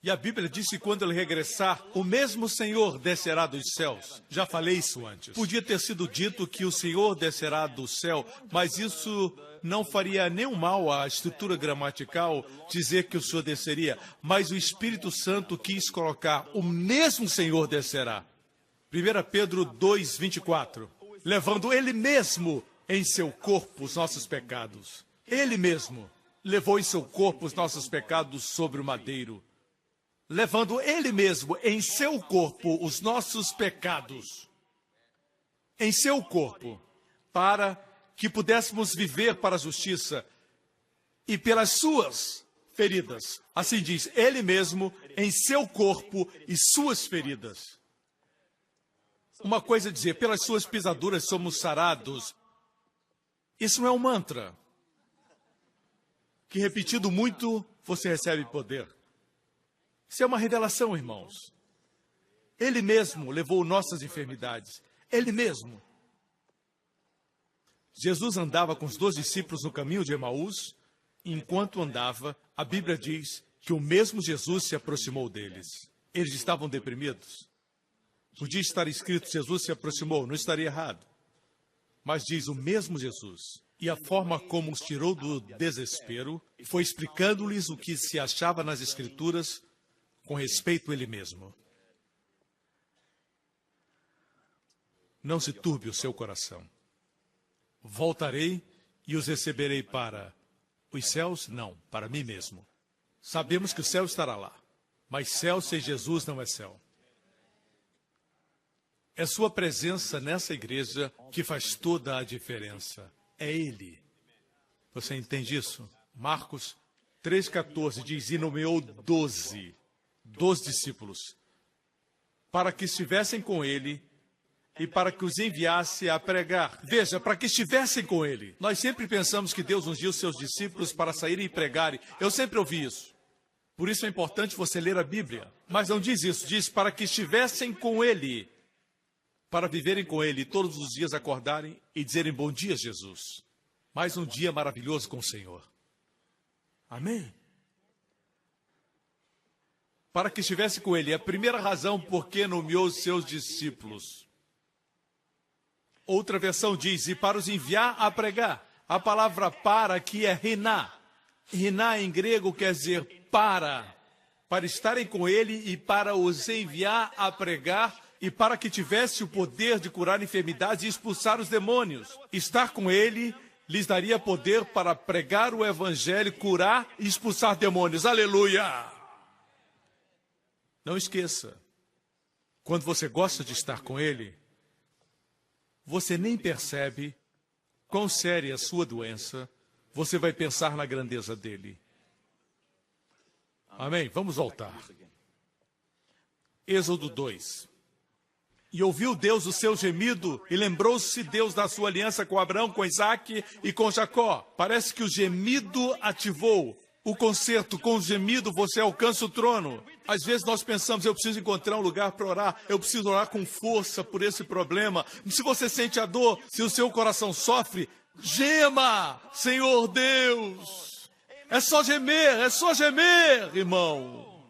E a Bíblia diz que quando ele regressar, o mesmo Senhor descerá dos céus. Já falei isso antes. Podia ter sido dito que o Senhor descerá do céu, mas isso não faria nenhum mal à estrutura gramatical dizer que o Senhor desceria. Mas o Espírito Santo quis colocar, o mesmo Senhor descerá. 1 Pedro 2, 24. Levando Ele mesmo em seu corpo os nossos pecados. Ele mesmo levou em seu corpo os nossos pecados sobre o madeiro. Levando Ele mesmo em seu corpo os nossos pecados, em seu corpo, para que pudéssemos viver para a justiça e pelas suas feridas. Assim diz, Ele mesmo em seu corpo e suas feridas. Uma coisa é dizer, pelas suas pisaduras somos sarados. Isso não é um mantra, que repetido muito, você recebe poder. Isso é uma revelação, irmãos. Ele mesmo levou nossas enfermidades. Ele mesmo. Jesus andava com os 12 discípulos no caminho de Emaús. E enquanto andava, a Bíblia diz que o mesmo Jesus se aproximou deles. Eles estavam deprimidos. Podia estar escrito, Jesus se aproximou, não estaria errado. Mas diz o mesmo Jesus. E a forma como os tirou do desespero foi explicando-lhes o que se achava nas Escrituras com respeito a Ele mesmo. Não se turbe o seu coração. Voltarei e os receberei para os céus? Não, para mim mesmo. Sabemos que o céu estará lá, mas céu sem Jesus não é céu. É sua presença nessa igreja que faz toda a diferença. É Ele. Você entende isso? Marcos 3,14 diz, e nomeou 12 discípulos, para que estivessem com ele e para que os enviasse a pregar. Veja, para que estivessem com ele. Nós sempre pensamos que Deus ungiu os seus discípulos para saírem e pregarem. Eu sempre ouvi isso. Por isso é importante você ler a Bíblia. Mas não diz isso, diz para que estivessem com ele, para viverem com ele, todos os dias acordarem e dizerem bom dia, Jesus. Mais um dia maravilhoso com o Senhor. Amém? Para que estivesse com ele. É a primeira razão por que nomeou os seus discípulos. Outra versão diz, e para os enviar a pregar. A palavra para aqui é riná. Riná em grego quer dizer para. para estarem com ele e para os enviar a pregar e para que tivesse o poder de curar enfermidades e expulsar os demônios. Estar com ele lhes daria poder para pregar o evangelho, curar e expulsar demônios. Aleluia! Não esqueça, quando você gosta de estar com ele, você nem percebe quão séria é a sua doença, você vai pensar na grandeza dele. Amém? Vamos voltar. Êxodo 2. E ouviu Deus o seu gemido, e lembrou-se Deus da sua aliança com Abraão, com Isaque e com Jacó. Parece que o gemido ativou o concerto. Com o gemido você alcança o trono. Às vezes nós pensamos, eu preciso encontrar um lugar para orar, eu preciso orar com força por esse problema. Se você sente a dor, se o seu coração sofre, gema, Senhor Deus. É só gemer, irmão.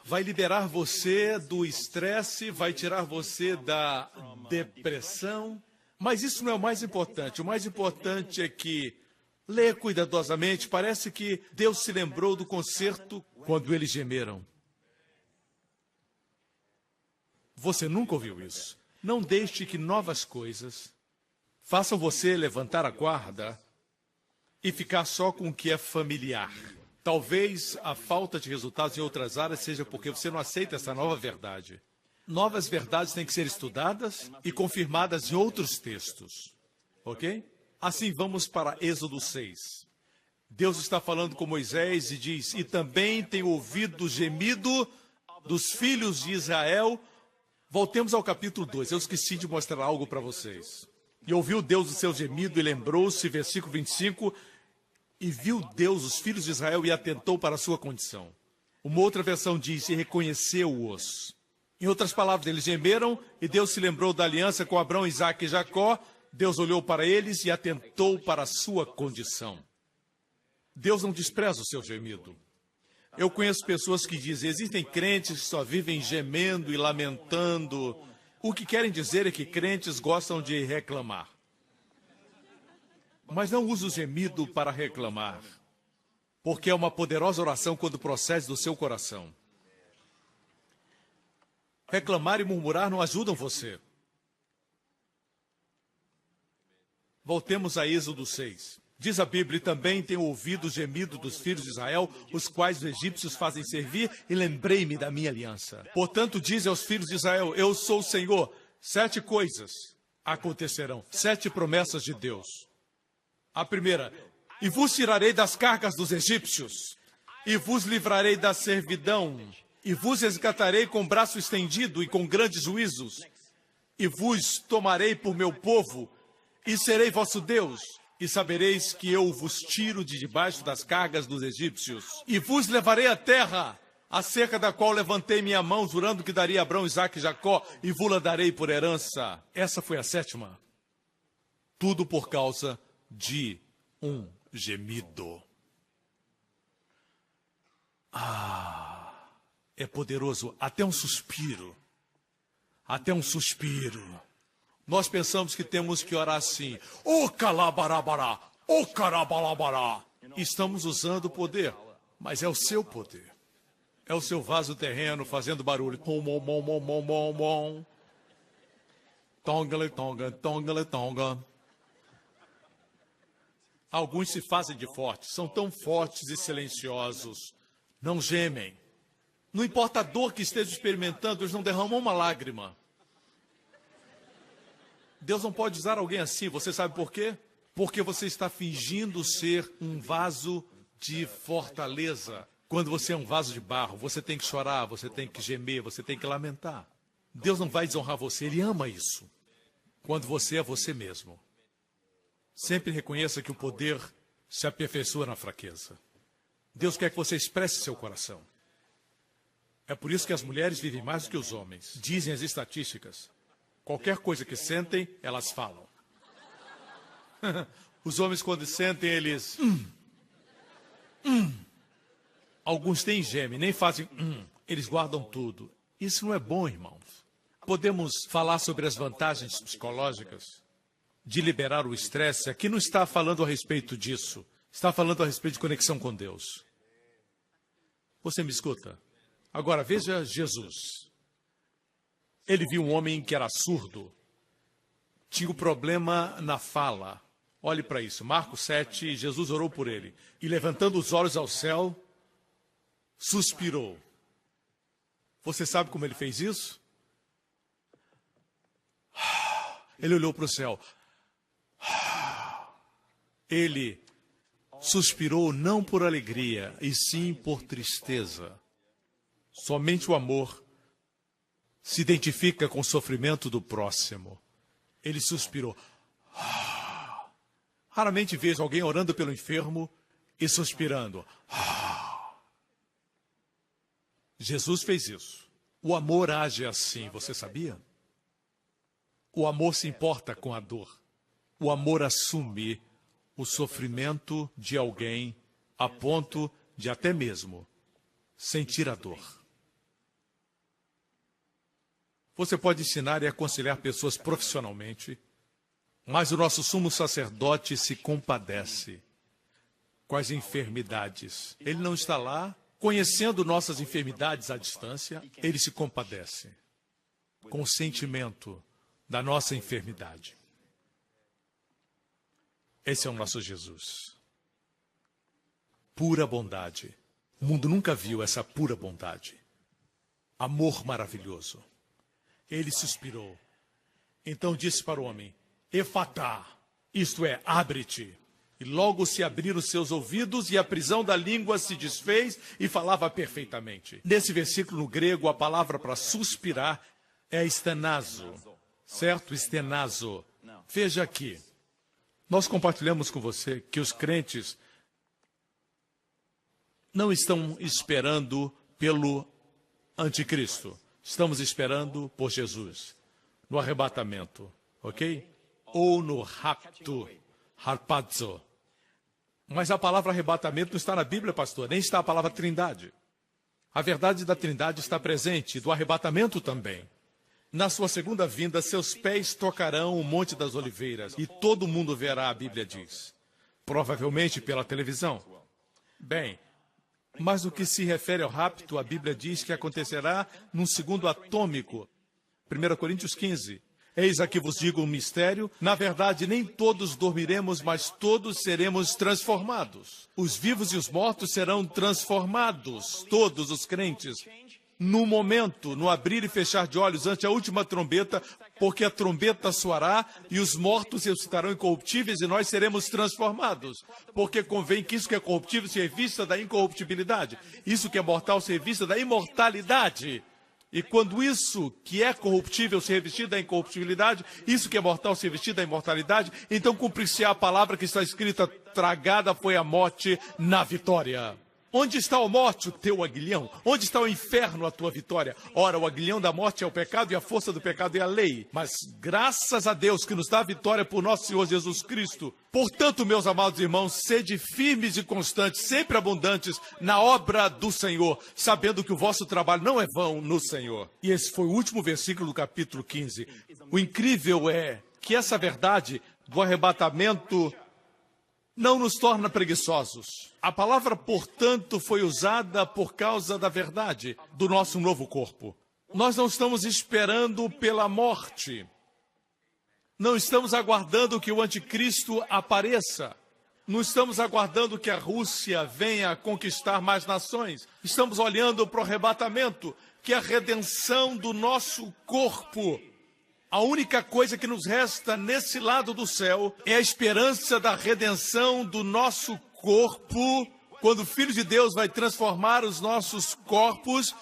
Vai liberar você do estresse, vai tirar você da depressão. Mas isso não é o mais importante. O mais importante é que lê cuidadosamente. Parece que Deus se lembrou do concerto quando eles gemeram. Você nunca ouviu isso. Não deixe que novas coisas façam você levantar a guarda e ficar só com o que é familiar. Talvez a falta de resultados em outras áreas seja porque você não aceita essa nova verdade. Novas verdades têm que ser estudadas e confirmadas em outros textos. Ok? Assim, vamos para Êxodo 6. Deus está falando com Moisés e diz: e também tenho ouvido o gemido dos filhos de Israel. Voltemos ao capítulo 2. Eu esqueci de mostrar algo para vocês. E ouviu Deus o seu gemido e lembrou-se, versículo 25... E viu Deus os filhos de Israel e atentou para a sua condição. Uma outra versão diz, e reconheceu-os. Em outras palavras, eles gemeram, e Deus se lembrou da aliança com Abraão, Isaque e Jacó. Deus olhou para eles e atentou para a sua condição. Deus não despreza o seu gemido. Eu conheço pessoas que dizem, existem crentes que só vivem gemendo e lamentando. O que querem dizer é que crentes gostam de reclamar. Mas não use o gemido para reclamar, porque é uma poderosa oração quando procede do seu coração. Reclamar e murmurar não ajudam você. Voltemos a Êxodo 6. Diz a Bíblia, também tenho ouvido o gemido dos filhos de Israel, os quais os egípcios fazem servir, e lembrei-me da minha aliança. Portanto, diz aos filhos de Israel, eu sou o Senhor. 7 coisas acontecerão, 7 promessas de Deus. A primeira, e vos tirarei das cargas dos egípcios, e vos livrarei da servidão, e vos resgatarei com braço estendido e com grandes juízos, e vos tomarei por meu povo, e serei vosso Deus, e sabereis que eu vos tiro de debaixo das cargas dos egípcios, e vos levarei à terra, acerca da qual levantei minha mão, jurando que daria a Abraão, Isaque e Jacó, e vou-la darei por herança. Essa foi a 7ª. Tudo por causa de um gemido. É poderoso, até um suspiro. Até um suspiro. Nós pensamos que temos que orar assim, ô calabarabará, ô carabalabará. Estamos usando o poder, mas é o seu poder. É o seu vaso terreno fazendo barulho. Tom, bom, bom, bom, bom, bom, bom. Tongale, tonga, tongale, tonga. Alguns se fazem de fortes, são tão fortes e silenciosos. Não gemem. Não importa a dor que estejam experimentando, eles não derramam uma lágrima. Deus não pode usar alguém assim, você sabe por quê? Porque você está fingindo ser um vaso de fortaleza. Quando você é um vaso de barro, você tem que chorar, você tem que gemer, você tem que lamentar. Deus não vai desonrar você, Ele ama isso. Quando você é você mesmo. Sempre reconheça que o poder se aperfeiçoa na fraqueza. Deus quer que você expresse seu coração. É por isso que as mulheres vivem mais do que os homens. Dizem as estatísticas. Qualquer coisa que sentem, elas falam. Os homens, quando sentem, eles... Alguns têm geme, nem fazem... Eles guardam tudo. Isso não é bom, irmãos. Podemos falar sobre as vantagens psicológicas de liberar o estresse. Aqui não está falando a respeito disso. Está falando a respeito de conexão com Deus. Você me escuta? Agora veja Jesus. Ele viu um homem que era surdo. Tinha um problema na fala. Olhe para isso. Marcos 7, Jesus orou por ele. E levantando os olhos ao céu, suspirou. Você sabe como ele fez isso? Ele olhou para o céu. Ele suspirou não por alegria, e sim por tristeza. Somente o amor se identifica com o sofrimento do próximo. Ele suspirou. Raramente vejo alguém orando pelo enfermo e suspirando. Jesus fez isso. O amor age assim, você sabia? O amor se importa com a dor. O amor assume o sofrimento de alguém a ponto de até mesmo sentir a dor. Você pode ensinar e aconselhar pessoas profissionalmente, mas o nosso sumo sacerdote se compadece com as enfermidades. Ele não está lá conhecendo nossas enfermidades à distância, ele se compadece com o sentimento da nossa enfermidade. Esse é o nosso Jesus. Pura bondade. O mundo nunca viu essa pura bondade. Amor maravilhoso. Ele suspirou. Então disse para o homem, Efatá, isto é, abre-te. E logo se abriram seus ouvidos e a prisão da língua se desfez e falava perfeitamente. Nesse versículo no grego, a palavra para suspirar é estenazo. Certo? Estenazo. Veja aqui. Nós compartilhamos com você que os crentes não estão esperando pelo anticristo. Estamos esperando por Jesus. No arrebatamento. Ok? Ou no rapto. Harpazo. Mas a palavra arrebatamento não está na Bíblia, pastor. Nem está a palavra trindade. A verdade da trindade está presente. Do arrebatamento também. Na sua segunda vinda, seus pés tocarão o Monte das Oliveiras, e todo mundo verá, a Bíblia diz. Provavelmente pela televisão. Bem, mas no que se refere ao rapto, a Bíblia diz que acontecerá num segundo atômico. 1 Coríntios 15. Eis aqui vos digo um mistério. Na verdade, nem todos dormiremos, mas todos seremos transformados. Os vivos e os mortos serão transformados, todos os crentes. No momento, no abrir e fechar de olhos ante a última trombeta, porque a trombeta soará e os mortos estarão incorruptíveis e nós seremos transformados. Porque convém que isso que é corruptível se revista da incorruptibilidade, isso que é mortal se revista da imortalidade. E quando isso que é corruptível se revestir da incorruptibilidade, isso que é mortal se revestir da imortalidade, então cumprir-se a palavra que está escrita, tragada foi a morte na vitória. Onde está a morte, o teu aguilhão? Onde está o inferno, a tua vitória? Ora, o aguilhão da morte é o pecado e a força do pecado é a lei. Mas graças a Deus que nos dá a vitória por nosso Senhor Jesus Cristo. Portanto, meus amados irmãos, sede firmes e constantes, sempre abundantes na obra do Senhor, sabendo que o vosso trabalho não é vão no Senhor. E esse foi o último versículo do capítulo 15. O incrível é que essa verdade do arrebatamento não nos torna preguiçosos. A palavra, portanto, foi usada por causa da verdade do nosso novo corpo. Nós não estamos esperando pela morte. Não estamos aguardando que o anticristo apareça. Não estamos aguardando que a Rússia venha conquistar mais nações. Estamos olhando para o arrebatamento, que é a redenção do nosso corpo. A única coisa que nos resta nesse lado do céu é a esperança da redenção do nosso corpo, quando o Filho de Deus vai transformar os nossos corpos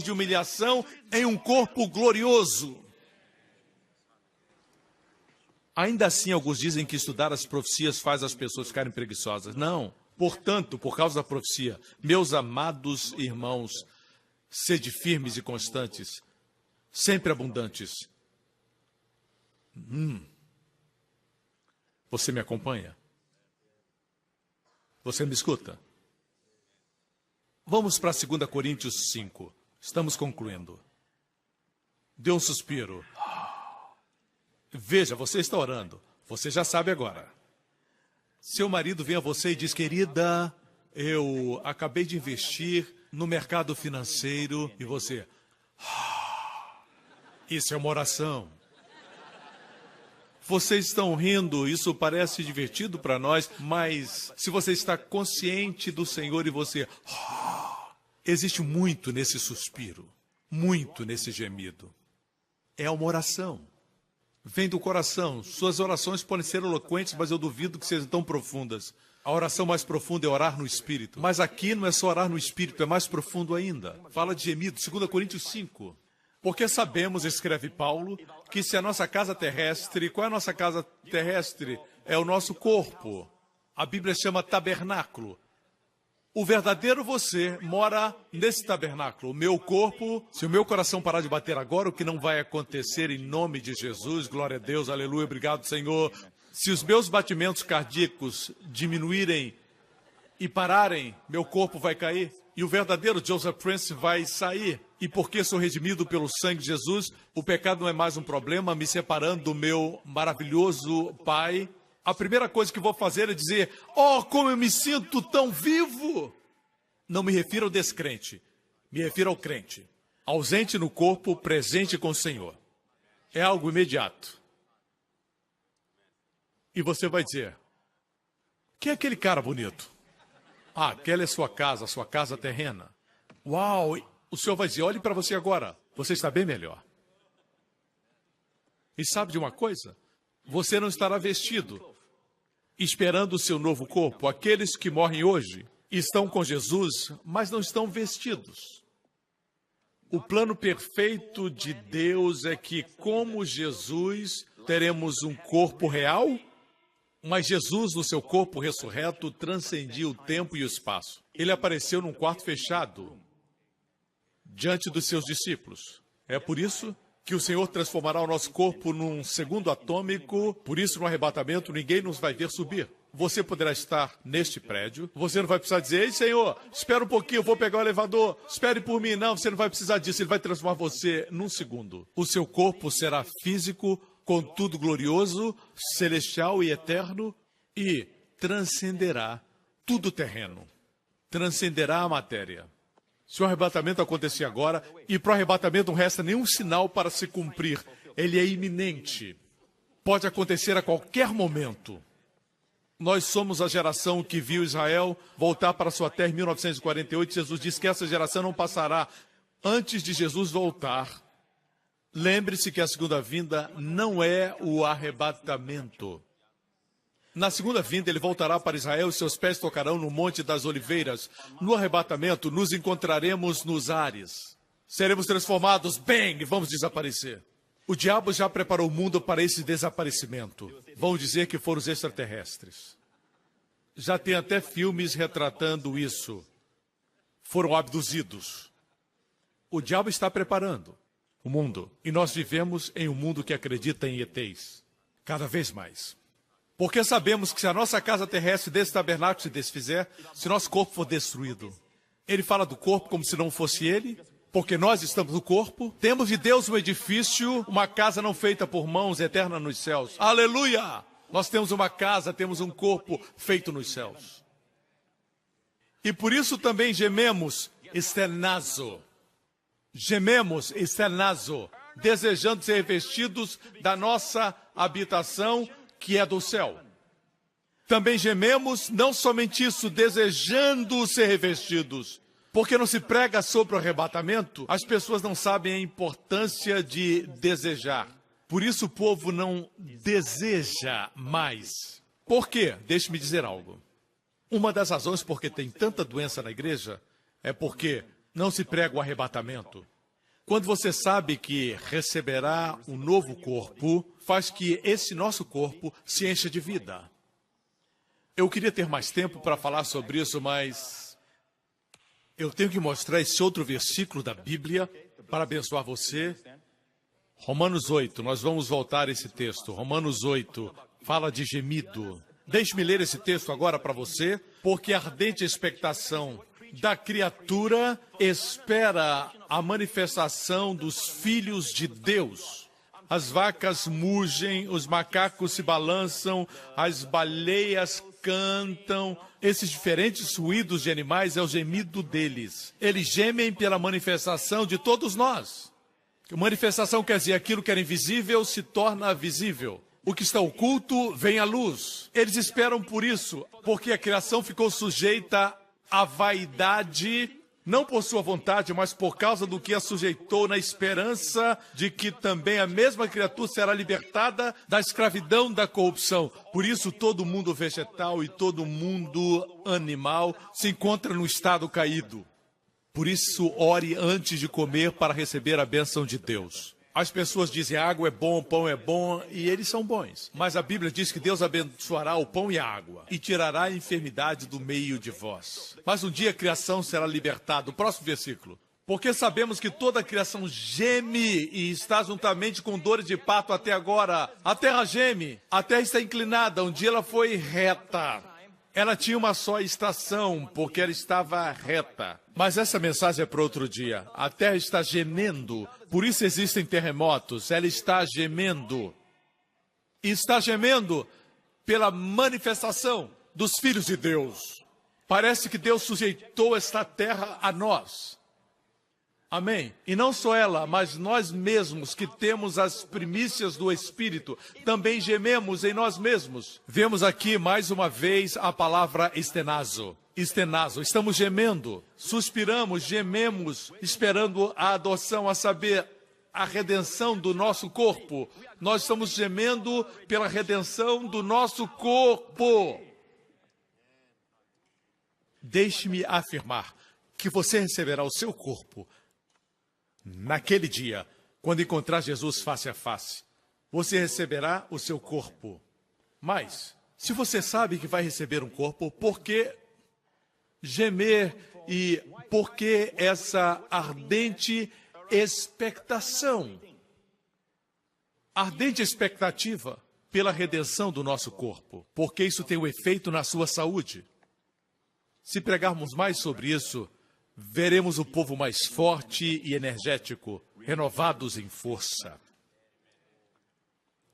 de humilhação, em um corpo glorioso. Ainda assim, alguns dizem que estudar as profecias faz as pessoas ficarem preguiçosas. Não. Portanto, por causa da profecia, meus amados irmãos, sede firmes e constantes, sempre abundantes. Você me acompanha? Você me escuta? Vamos para 2 Coríntios 5. Estamos concluindo. Dê um suspiro. Veja, você está orando. Você já sabe agora. Seu marido vem a você e diz, querida, eu acabei de investir no mercado financeiro e você... Isso é uma oração. Vocês estão rindo, isso parece divertido para nós, mas se você está consciente do Senhor e você... Existe muito nesse suspiro, muito nesse gemido. É uma oração. Vem do coração. Suas orações podem ser eloquentes, mas eu duvido que sejam tão profundas. A oração mais profunda é orar no Espírito. Mas aqui não é só orar no Espírito, é mais profundo ainda. Fala de gemido, 2 Coríntios 5. Porque sabemos, escreve Paulo, que se a nossa casa terrestre... Qual é a nossa casa terrestre? É o nosso corpo. A Bíblia chama tabernáculo. O verdadeiro você mora nesse tabernáculo. O meu corpo, se o meu coração parar de bater agora, o que não vai acontecer em nome de Jesus, glória a Deus, aleluia, obrigado, Senhor. Se os meus batimentos cardíacos diminuírem e pararem, meu corpo vai cair. E o verdadeiro Joseph Prince vai sair. E porque sou redimido pelo sangue de Jesus, o pecado não é mais um problema, me separando do meu maravilhoso Pai. A primeira coisa que vou fazer é dizer, como eu me sinto tão vivo. Não me refiro ao descrente, me refiro ao crente. Ausente no corpo, presente com o Senhor. É algo imediato. E você vai dizer, quem é aquele cara bonito? Aquela é sua casa terrena. Uau, o Senhor vai dizer, olhe para você agora, você está bem melhor. E sabe de uma coisa? Você não estará vestido, esperando o seu novo corpo. Aqueles que morrem hoje estão com Jesus, mas não estão vestidos. O plano perfeito de Deus é que, como Jesus, teremos um corpo real, mas Jesus, no seu corpo ressurreto, transcendia o tempo e o espaço. Ele apareceu num quarto fechado, diante dos seus discípulos. É por isso que o Senhor transformará o nosso corpo num segundo atômico, por isso no arrebatamento ninguém nos vai ver subir. Você poderá estar neste prédio, você não vai precisar dizer, ei Senhor, espera um pouquinho, eu vou pegar o elevador, espere por mim. Não, você não vai precisar disso, Ele vai transformar você num segundo. O seu corpo será físico, contudo glorioso, celestial e eterno, e transcenderá tudo terreno, transcenderá a matéria. Se o arrebatamento acontecer agora, e para o arrebatamento não resta nenhum sinal para se cumprir, ele é iminente. Pode acontecer a qualquer momento. Nós somos a geração que viu Israel voltar para sua terra em 1948. Jesus disse que essa geração não passará antes de Jesus voltar. Lembre-se que a segunda vinda não é o arrebatamento. Na segunda vinda, ele voltará para Israel e seus pés tocarão no Monte das Oliveiras. No arrebatamento, nos encontraremos nos ares. Seremos transformados, bang, vamos desaparecer. O diabo já preparou o mundo para esse desaparecimento. Vão dizer que foram os extraterrestres. Já tem até filmes retratando isso. Foram abduzidos. O diabo está preparando o mundo. E nós vivemos em um mundo que acredita em ETs. Cada vez mais. Porque sabemos que se a nossa casa terrestre desse tabernáculo se desfizer, se nosso corpo for destruído, ele fala do corpo como se não fosse ele, porque nós estamos no corpo. Temos de Deus um edifício, uma casa não feita por mãos, eterna nos céus. Aleluia! Nós temos uma casa, temos um corpo feito nos céus. E por isso também gememos, externazo. Gememos, externazo, desejando ser revestidos da nossa habitação, que é do céu. Também gememos, não somente isso, desejando ser revestidos. Porque não se prega sobre o arrebatamento, as pessoas não sabem a importância de desejar. Por isso o povo não deseja mais. Por quê? Deixe-me dizer algo. Uma das razões por que tem tanta doença na igreja é porque não se prega o arrebatamento. Quando você sabe que receberá um novo corpo, faz que esse nosso corpo se encha de vida. Eu queria ter mais tempo para falar sobre isso, mas eu tenho que mostrar esse outro versículo da Bíblia para abençoar você. Romanos 8, nós vamos voltar a esse texto. Romanos 8 fala de gemido. Deixe-me ler esse texto agora para você, porque a ardente expectação da criatura espera a manifestação dos filhos de Deus. As vacas mugem, os macacos se balançam, as baleias cantam. Esses diferentes ruídos de animais é o gemido deles. Eles gemem pela manifestação de todos nós. Manifestação quer dizer aquilo que era invisível se torna visível. O que está oculto vem à luz. Eles esperam por isso, porque a criação ficou sujeita à vaidade, não por sua vontade, mas por causa do que a sujeitou, na esperança de que também a mesma criatura será libertada da escravidão da corrupção. Por isso, todo mundo vegetal e todo mundo animal se encontra no estado caído. Por isso, ore antes de comer para receber a bênção de Deus. As pessoas dizem, água é bom, pão é bom, e eles são bons. Mas a Bíblia diz que Deus abençoará o pão e a água, e tirará a enfermidade do meio de vós. Mas um dia a criação será libertada. O próximo versículo. Porque sabemos que toda a criação geme e está juntamente com dores de parto até agora. A terra geme, a terra está inclinada, um dia ela foi reta. Ela tinha uma só estação, porque ela estava reta. Mas essa mensagem é para outro dia. A terra está gemendo, por isso existem terremotos. Ela está gemendo. E está gemendo pela manifestação dos filhos de Deus. Parece que Deus sujeitou esta terra a nós. Amém? E não só ela, mas nós mesmos que temos as primícias do Espírito, também gememos em nós mesmos. Vemos aqui mais uma vez a palavra estenazo. Estenazo, estamos gemendo, suspiramos, gememos, esperando a adoção, a saber, a redenção do nosso corpo. Nós estamos gemendo pela redenção do nosso corpo. Deixe-me afirmar que você receberá o seu corpo naquele dia, quando encontrar Jesus face a face. Você receberá o seu corpo. Mas, se você sabe que vai receber um corpo, por que gemer e por que essa ardente expectação? Ardente expectativa pela redenção do nosso corpo, porque isso tem um efeito na sua saúde. Se pregarmos mais sobre isso, veremos o povo mais forte e energético, renovados em força.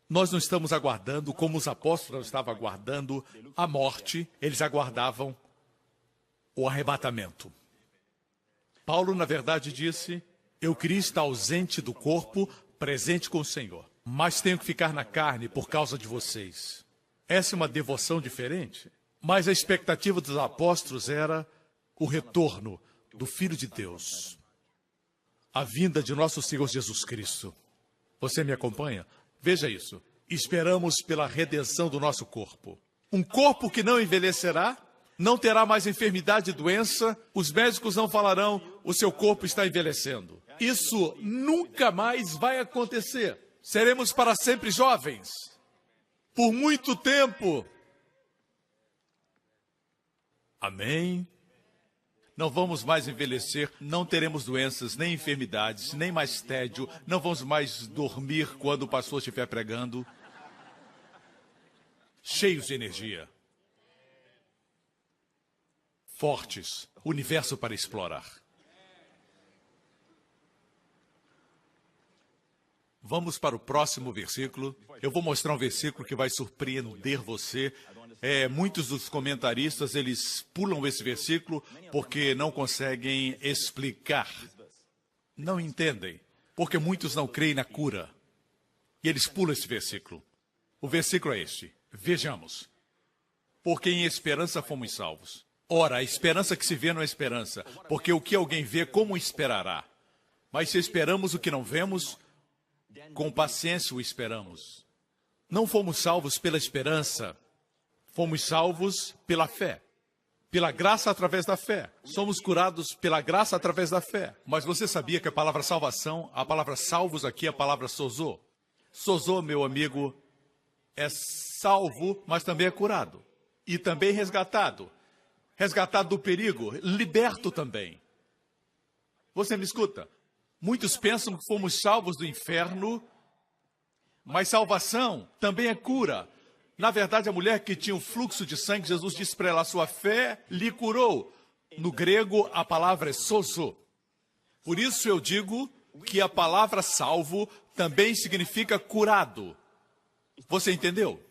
Nós não estamos aguardando, como os apóstolos estavam aguardando, a morte, eles aguardavam o arrebatamento. Paulo, na verdade, disse, eu queria estar ausente do corpo, presente com o Senhor, mas tenho que ficar na carne por causa de vocês. Essa é uma devoção diferente, mas a expectativa dos apóstolos era o retorno do Filho de Deus, a vinda de nosso Senhor Jesus Cristo. Você me acompanha? Veja isso. Esperamos pela redenção do nosso corpo. Um corpo que não envelhecerá, não terá mais enfermidade e doença, os médicos não falarão, o seu corpo está envelhecendo. Isso nunca mais vai acontecer. Seremos para sempre jovens, por muito tempo. Amém? Não vamos mais envelhecer, não teremos doenças, nem enfermidades, nem mais tédio, não vamos mais dormir quando o pastor estiver pregando. Cheios de energia. Fortes, universo para explorar. Vamos para o próximo versículo. Eu vou mostrar um versículo que vai surpreender você. Muitos dos comentaristas, eles pulam esse versículo porque não conseguem explicar. Não entendem, porque muitos não creem na cura. E eles pulam esse versículo. O versículo é este. Vejamos. Porque em esperança fomos salvos. Ora, a esperança que se vê não é esperança, porque o que alguém vê, como esperará? Mas se esperamos o que não vemos, com paciência o esperamos. Não fomos salvos pela esperança, fomos salvos pela fé. Pela graça através da fé. Somos curados pela graça através da fé. Mas você sabia que a palavra salvação, a palavra salvos aqui é a palavra sozo? Sozo, meu amigo, é salvo, mas também é curado. E também resgatado. Resgatado do perigo, liberto também. Você me escuta? Muitos pensam que fomos salvos do inferno, mas salvação também é cura. Na verdade, a mulher que tinha um fluxo de sangue, Jesus disse para ela, a sua fé lhe curou. No grego, a palavra é sozo. Por isso eu digo que a palavra salvo também significa curado. Você entendeu?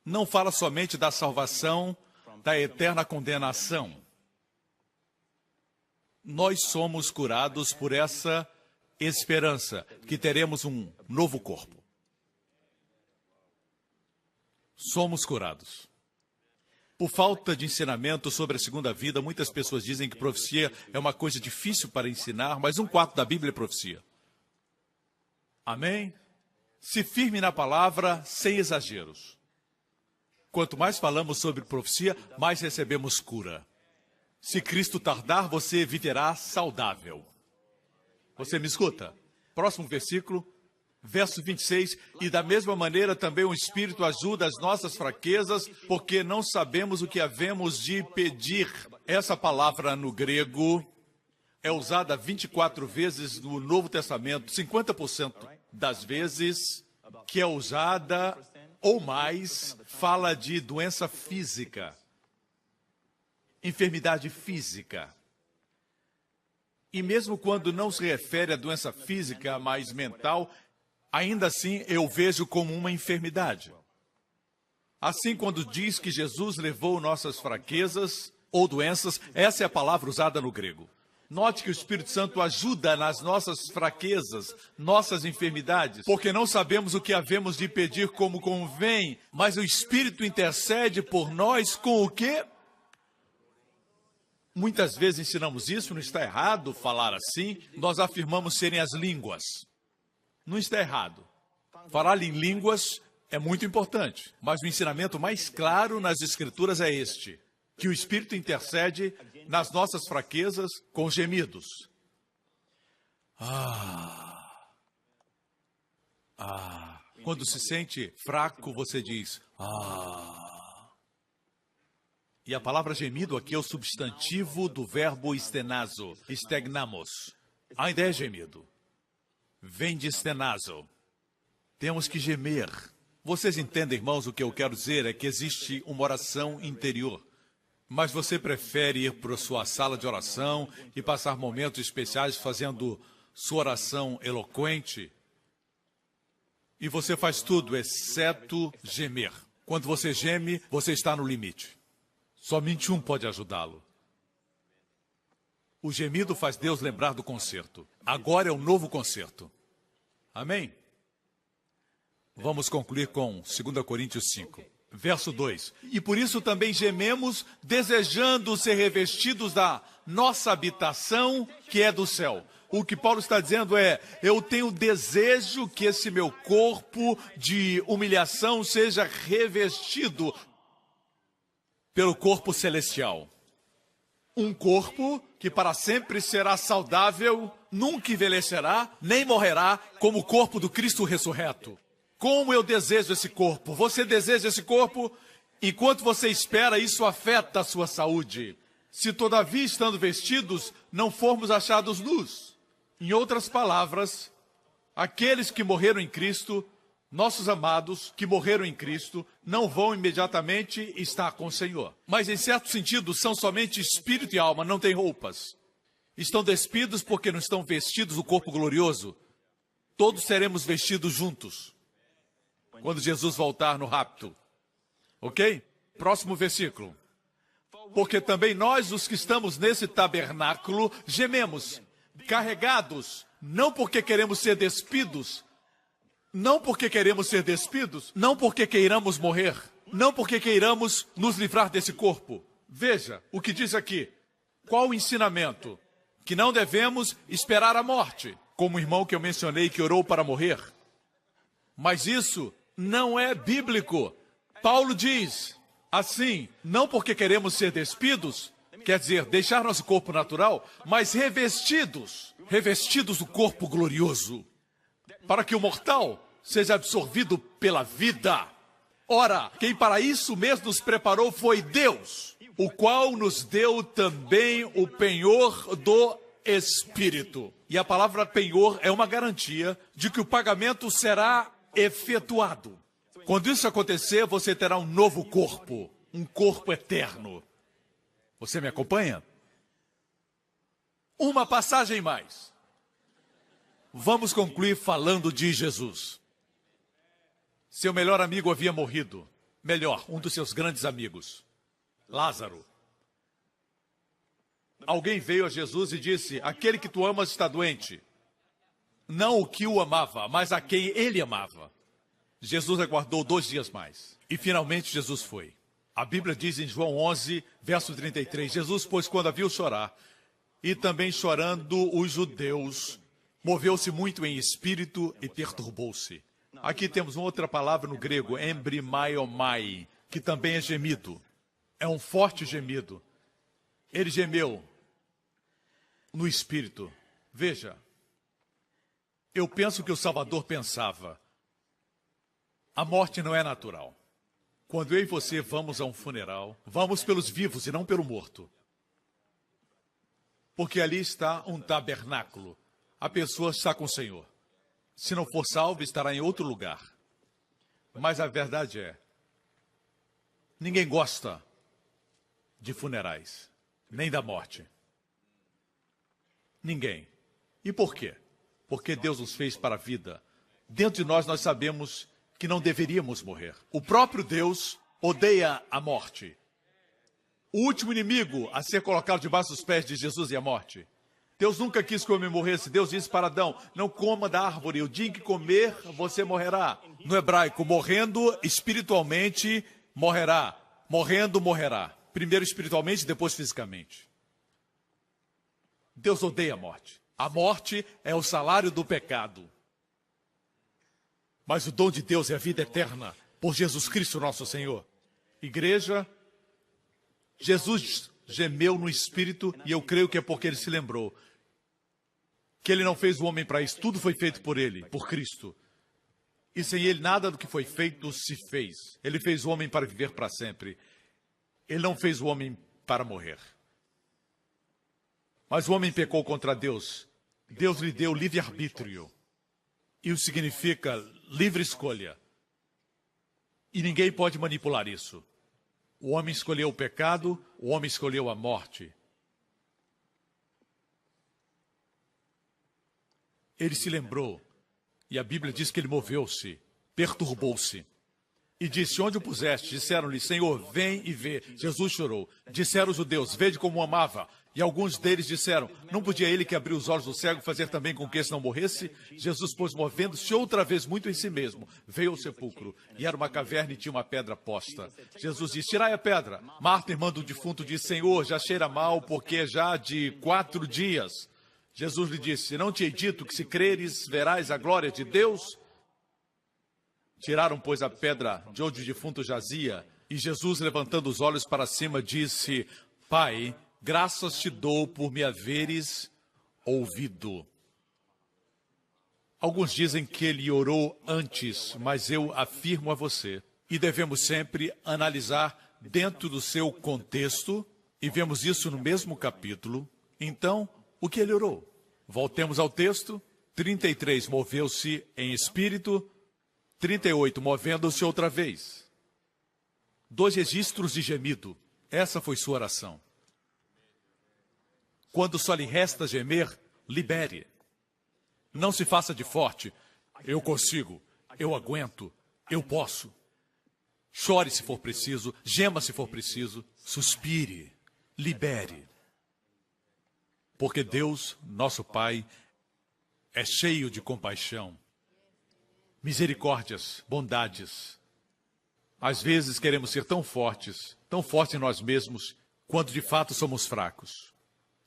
não fala somente da salvação, da eterna condenação. Nós somos curados por essa esperança, que teremos um novo corpo. Somos curados. Por falta de ensinamento sobre a segunda vida, muitas pessoas dizem que profecia é uma coisa difícil para ensinar, mas 1/4 da Bíblia é profecia. Amém? Se firme na palavra, sem exageros. Quanto mais falamos sobre profecia, mais recebemos cura. Se Cristo tardar, você viverá saudável. Você me escuta? Próximo versículo, verso 26. E da mesma maneira também o Espírito ajuda as nossas fraquezas, porque não sabemos o que havemos de pedir. Essa palavra no grego é usada 24 vezes no Novo Testamento, 50% das vezes que é usada ou mais, fala de doença física, enfermidade física. E mesmo quando não se refere à doença física, mas mental, ainda assim eu vejo como uma enfermidade. Assim, quando diz que Jesus levou nossas fraquezas ou doenças, essa é a palavra usada no grego. Note que o Espírito Santo ajuda nas nossas fraquezas, nossas enfermidades, porque não sabemos o que havemos de pedir como convém, mas o Espírito intercede por nós com o quê? Muitas vezes ensinamos isso, não está errado falar assim, nós afirmamos serem as línguas. Não está errado. Falar em línguas é muito importante, mas o ensinamento mais claro nas Escrituras é este, que o Espírito intercede nas nossas fraquezas com gemidos. Quando se sente fraco, você diz, E a palavra gemido aqui é o substantivo do verbo stenazo, stegnamos. A ideia é gemido. Vem de stenazo. Temos que gemer. Vocês entendem, irmãos, o que eu quero dizer é que existe uma oração interior. Mas você prefere ir para a sua sala de oração e passar momentos especiais fazendo sua oração eloquente? E você faz tudo, exceto gemer. Quando você geme, você está no limite. Somente um pode ajudá-lo. O gemido faz Deus lembrar do concerto. Agora é um novo concerto. Amém? Vamos concluir com 2 Coríntios 5. Verso 2. E por isso também gememos, desejando ser revestidos da nossa habitação, que é do céu. O que Paulo está dizendo é, eu tenho desejo que esse meu corpo de humilhação seja revestido pelo corpo celestial. Um corpo que para sempre será saudável, nunca envelhecerá, nem morrerá, como o corpo do Cristo ressurreto. Como eu desejo esse corpo? Você deseja esse corpo? Enquanto você espera, isso afeta a sua saúde. Se todavia, estando vestidos, não formos achados nus. Em outras palavras, aqueles que morreram em Cristo, nossos amados que morreram em Cristo, não vão imediatamente estar com o Senhor. Mas, em certo sentido, são somente espírito e alma, não têm roupas. Estão despidos porque não estão vestidos do corpo glorioso. Todos seremos vestidos juntos quando Jesus voltar no rapto. Ok? Próximo versículo. Porque também nós, os que estamos nesse tabernáculo, gememos, carregados, não porque queremos ser despidos, não porque queremos ser despidos, não porque queiramos morrer, não porque queiramos nos livrar desse corpo. Veja o que diz aqui. Qual o ensinamento? Que não devemos esperar a morte, como o irmão que eu mencionei que orou para morrer. Mas isso não é bíblico. Paulo diz assim, não porque queremos ser despidos, quer dizer, deixar nosso corpo natural, mas revestidos do corpo glorioso, para que o mortal seja absorvido pela vida. Ora, quem para isso mesmo nos preparou foi Deus, o qual nos deu também o penhor do Espírito. E a palavra penhor é uma garantia de que o pagamento será efetuado. Quando isso acontecer, você terá um novo corpo, um corpo eterno. Você me acompanha? Uma passagem mais. Vamos concluir falando de Jesus. Seu melhor amigo havia morrido. Melhor, um dos seus grandes amigos, Lázaro. Alguém veio a Jesus e disse: aquele que tu amas está doente. Não o que o amava, mas a quem ele amava. Jesus aguardou 2 dias mais. E finalmente Jesus foi. A Bíblia diz em João 11, verso 33, Jesus, pois, quando a viu chorar, e também chorando os judeus, moveu-se muito em espírito e perturbou-se. Aqui temos uma outra palavra no grego, embrimaiomai, que também é gemido. É um forte gemido. Ele gemeu no espírito. Veja, eu penso que o Salvador pensava: a morte não é natural. Quando eu e você vamos a um funeral, vamos pelos vivos e não pelo morto. Porque ali está um tabernáculo. A pessoa está com o Senhor. Se não for salvo, estará em outro lugar. Mas a verdade é, ninguém gosta de funerais, nem da morte. Ninguém. E por quê? Porque Deus nos fez para a vida. Dentro de nós sabemos que não deveríamos morrer. O próprio Deus odeia a morte. O último inimigo a ser colocado debaixo dos pés de Jesus é a morte. Deus nunca quis que o homem morresse. Deus disse para Adão: não coma da árvore, o dia em que comer, você morrerá. No hebraico, morrendo espiritualmente, morrerá. Morrendo, morrerá. Primeiro espiritualmente, depois fisicamente. Deus odeia a morte. A morte é o salário do pecado. Mas o dom de Deus é a vida eterna, por Jesus Cristo nosso Senhor. Igreja, Jesus gemeu no Espírito, e eu creio que é porque ele se lembrou que ele não fez o homem para isso. Tudo foi feito por ele, por Cristo. E sem ele nada do que foi feito se fez. Ele fez o homem para viver para sempre. Ele não fez o homem para morrer. Mas o homem pecou contra Deus. Deus lhe deu livre-arbítrio. Isso significa livre escolha. E ninguém pode manipular isso. O homem escolheu o pecado, o homem escolheu a morte. Ele se lembrou, e a Bíblia diz que ele moveu-se, perturbou-se. E disse: onde o puseste? Disseram-lhe: Senhor, vem e vê. Jesus chorou. Disseram os judeus: vede como o amava. E alguns deles disseram: não podia ele que abriu os olhos do cego fazer também com que esse não morresse? Jesus, pois, movendo-se outra vez muito em si mesmo, veio ao sepulcro. E era uma caverna e tinha uma pedra posta. Jesus disse: tirai a pedra. Marta, irmã do defunto, disse: Senhor, já cheira mal, porque é já de 4 dias. Jesus lhe disse: não te hei dito que se creres, verás a glória de Deus? Tiraram, pois, a pedra de onde o defunto jazia, e Jesus, levantando os olhos para cima, disse: Pai, graças te dou por me haveres ouvido. Alguns dizem que ele orou antes, mas eu afirmo a você, e devemos sempre analisar dentro do seu contexto, e vemos isso no mesmo capítulo. Então, o que ele orou? Voltemos ao texto. 33, moveu-se em espírito. 38, movendo-se outra vez. 2 registros de gemido. Essa foi sua oração. Quando só lhe resta gemer, libere. Não se faça de forte. Eu consigo, eu aguento, eu posso. Chore se for preciso, gema se for preciso, suspire, libere. Porque Deus, nosso Pai, é cheio de compaixão, misericórdias, bondades. Às vezes queremos ser tão fortes em nós mesmos, quando de fato somos fracos.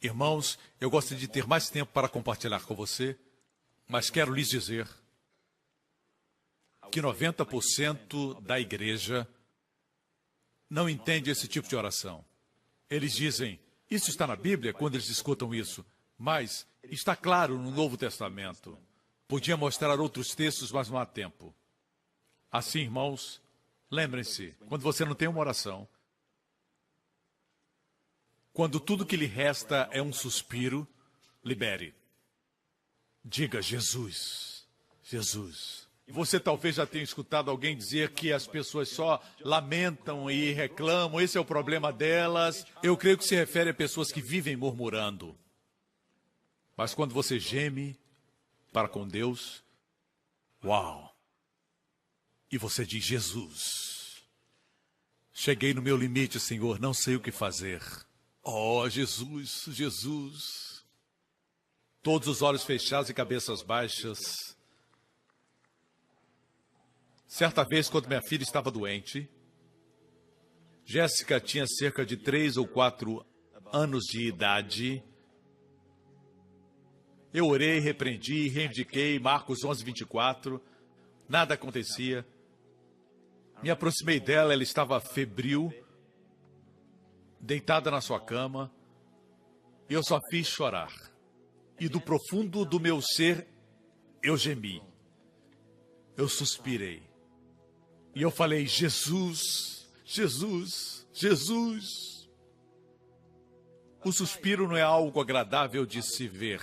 Irmãos, eu gostaria de ter mais tempo para compartilhar com você, mas quero lhes dizer que 90% da igreja não entende esse tipo de oração. Eles dizem: isso está na Bíblia, quando eles escutam isso, mas está claro no Novo Testamento. Podia mostrar outros textos, mas não há tempo. Assim, irmãos, lembrem-se, quando você não tem uma oração, quando tudo que lhe resta é um suspiro, libere. Diga: Jesus, Jesus. Você talvez já tenha escutado alguém dizer que as pessoas só lamentam e reclamam, esse é o problema delas. Eu creio que se refere a pessoas que vivem murmurando. Mas quando você geme para com Deus, uau! E você diz: Jesus, Cheguei no meu limite, Senhor, não sei o que fazer. Oh, Jesus, Jesus. Todos os olhos fechados e cabeças baixas. Certa vez, quando minha filha estava doente, Jéssica tinha cerca de 3 ou 4 anos de idade. Eu orei, repreendi, reivindiquei, Marcos 11:24. Nada acontecia. Me aproximei dela, ela estava febril, deitada na sua cama, e eu só fiz chorar. E do profundo do meu ser, eu gemi. Eu suspirei. E eu falei, Jesus, Jesus, Jesus. O suspiro não é algo agradável de se ver.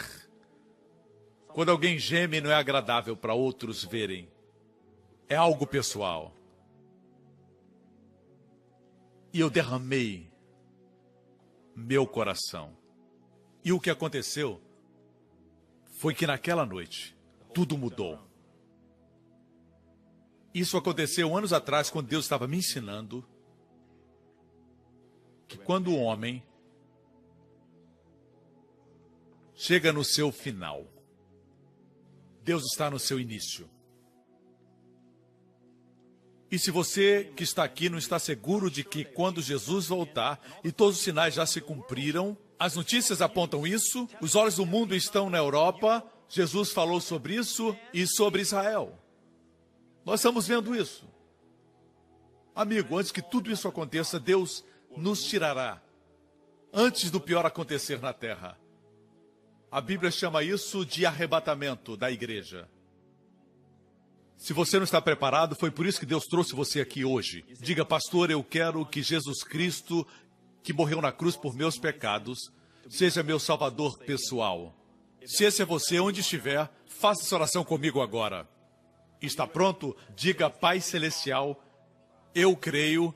Quando alguém geme, não é agradável para outros verem. É algo pessoal. E eu derramei meu coração. E o que aconteceu foi que naquela noite, tudo mudou. Isso aconteceu anos atrás, quando Deus estava me ensinando que quando o homem chega no seu final, Deus está no seu início. E se você que está aqui não está seguro de que quando Jesus voltar e todos os sinais já se cumpriram, as notícias apontam isso, os olhos do mundo estão na Europa, Jesus falou sobre isso e sobre Israel. Nós estamos vendo isso. Amigo, antes que tudo isso aconteça, Deus nos tirará antes do pior acontecer na terra. A Bíblia chama isso de arrebatamento da igreja. Se você não está preparado, foi por isso que Deus trouxe você aqui hoje. Diga, pastor, eu quero que Jesus Cristo, que morreu na cruz por meus pecados, seja meu salvador pessoal. Se esse é você, onde estiver, faça essa oração comigo agora. Está pronto? Diga, Pai Celestial, eu creio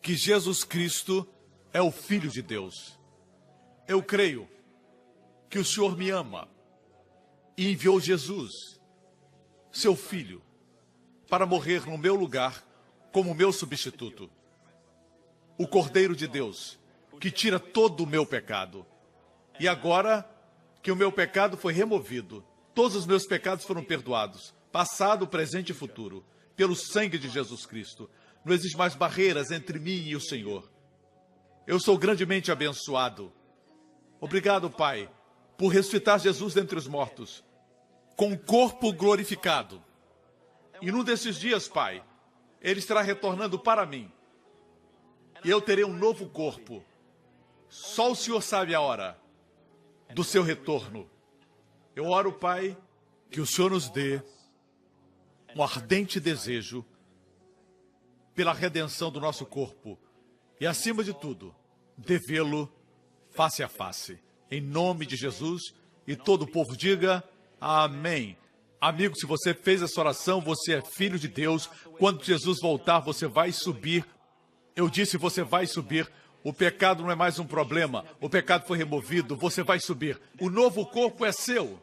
que Jesus Cristo é o Filho de Deus. Eu creio que o Senhor me ama e enviou Jesus, seu Filho, para morrer no meu lugar como meu substituto. O Cordeiro de Deus, que tira todo o meu pecado. E agora que o meu pecado foi removido, todos os meus pecados foram perdoados, passado, presente e futuro, pelo sangue de Jesus Cristo. Não existe mais barreiras entre mim e o Senhor. Eu sou grandemente abençoado. Obrigado, Pai, por ressuscitar Jesus dentre os mortos, com o corpo glorificado. E num desses dias, Pai, Ele estará retornando para mim. E eu terei um novo corpo. Só o Senhor sabe a hora do seu retorno. Eu oro, Pai, que o Senhor nos dê um ardente desejo pela redenção do nosso corpo. E, acima de tudo, de vê-lo face a face. Em nome de Jesus, e todo o povo diga, amém. Amigo, se você fez essa oração, você é filho de Deus. Quando Jesus voltar, você vai subir. Eu disse, você vai subir. O pecado não é mais um problema. O pecado foi removido, você vai subir. O novo corpo é seu.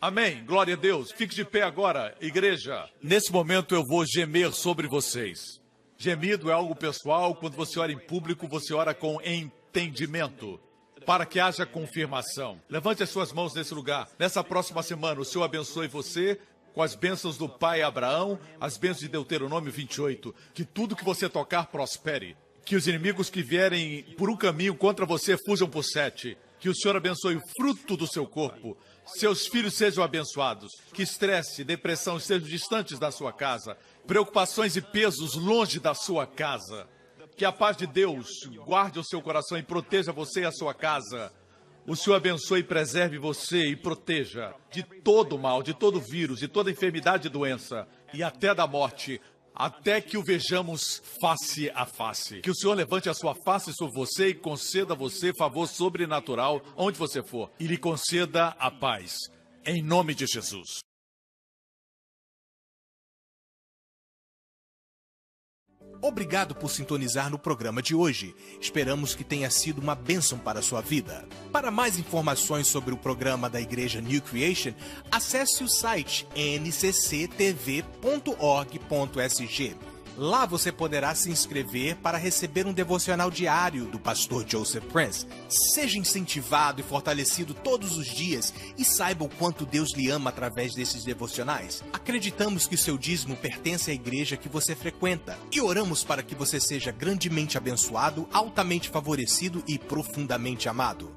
Amém. Glória a Deus. Fique de pé agora, igreja. Nesse momento eu vou gemer sobre vocês. Gemido é algo pessoal. Quando você ora em público, você ora com entendimento, para que haja confirmação. Levante as suas mãos nesse lugar. Nessa próxima semana, o Senhor abençoe você com as bênçãos do pai Abraão, as bênçãos de Deuteronômio 28. Que tudo que você tocar prospere. Que os inimigos que vierem por um caminho contra você fujam por 7. Que o Senhor abençoe o fruto do seu corpo. Seus filhos sejam abençoados. Que estresse e depressão estejam distantes da sua casa. Preocupações e pesos longe da sua casa. Que a paz de Deus guarde o seu coração e proteja você e a sua casa. O Senhor abençoe e preserve você e proteja de todo mal, de todo vírus, de toda enfermidade e doença. E até da morte, até que o vejamos face a face. Que o Senhor levante a sua face sobre você e conceda a você favor sobrenatural onde você for. E lhe conceda a paz. Em nome de Jesus. Obrigado por sintonizar no programa de hoje. Esperamos que tenha sido uma bênção para a sua vida. Para mais informações sobre o programa da Igreja New Creation, acesse o site ncctv.org.sg. Lá você poderá se inscrever para receber um devocional diário do pastor Joseph Prince. Seja incentivado e fortalecido todos os dias e saiba o quanto Deus lhe ama através desses devocionais. Acreditamos que seu dízimo pertence à igreja que você frequenta e oramos para que você seja grandemente abençoado, altamente favorecido e profundamente amado.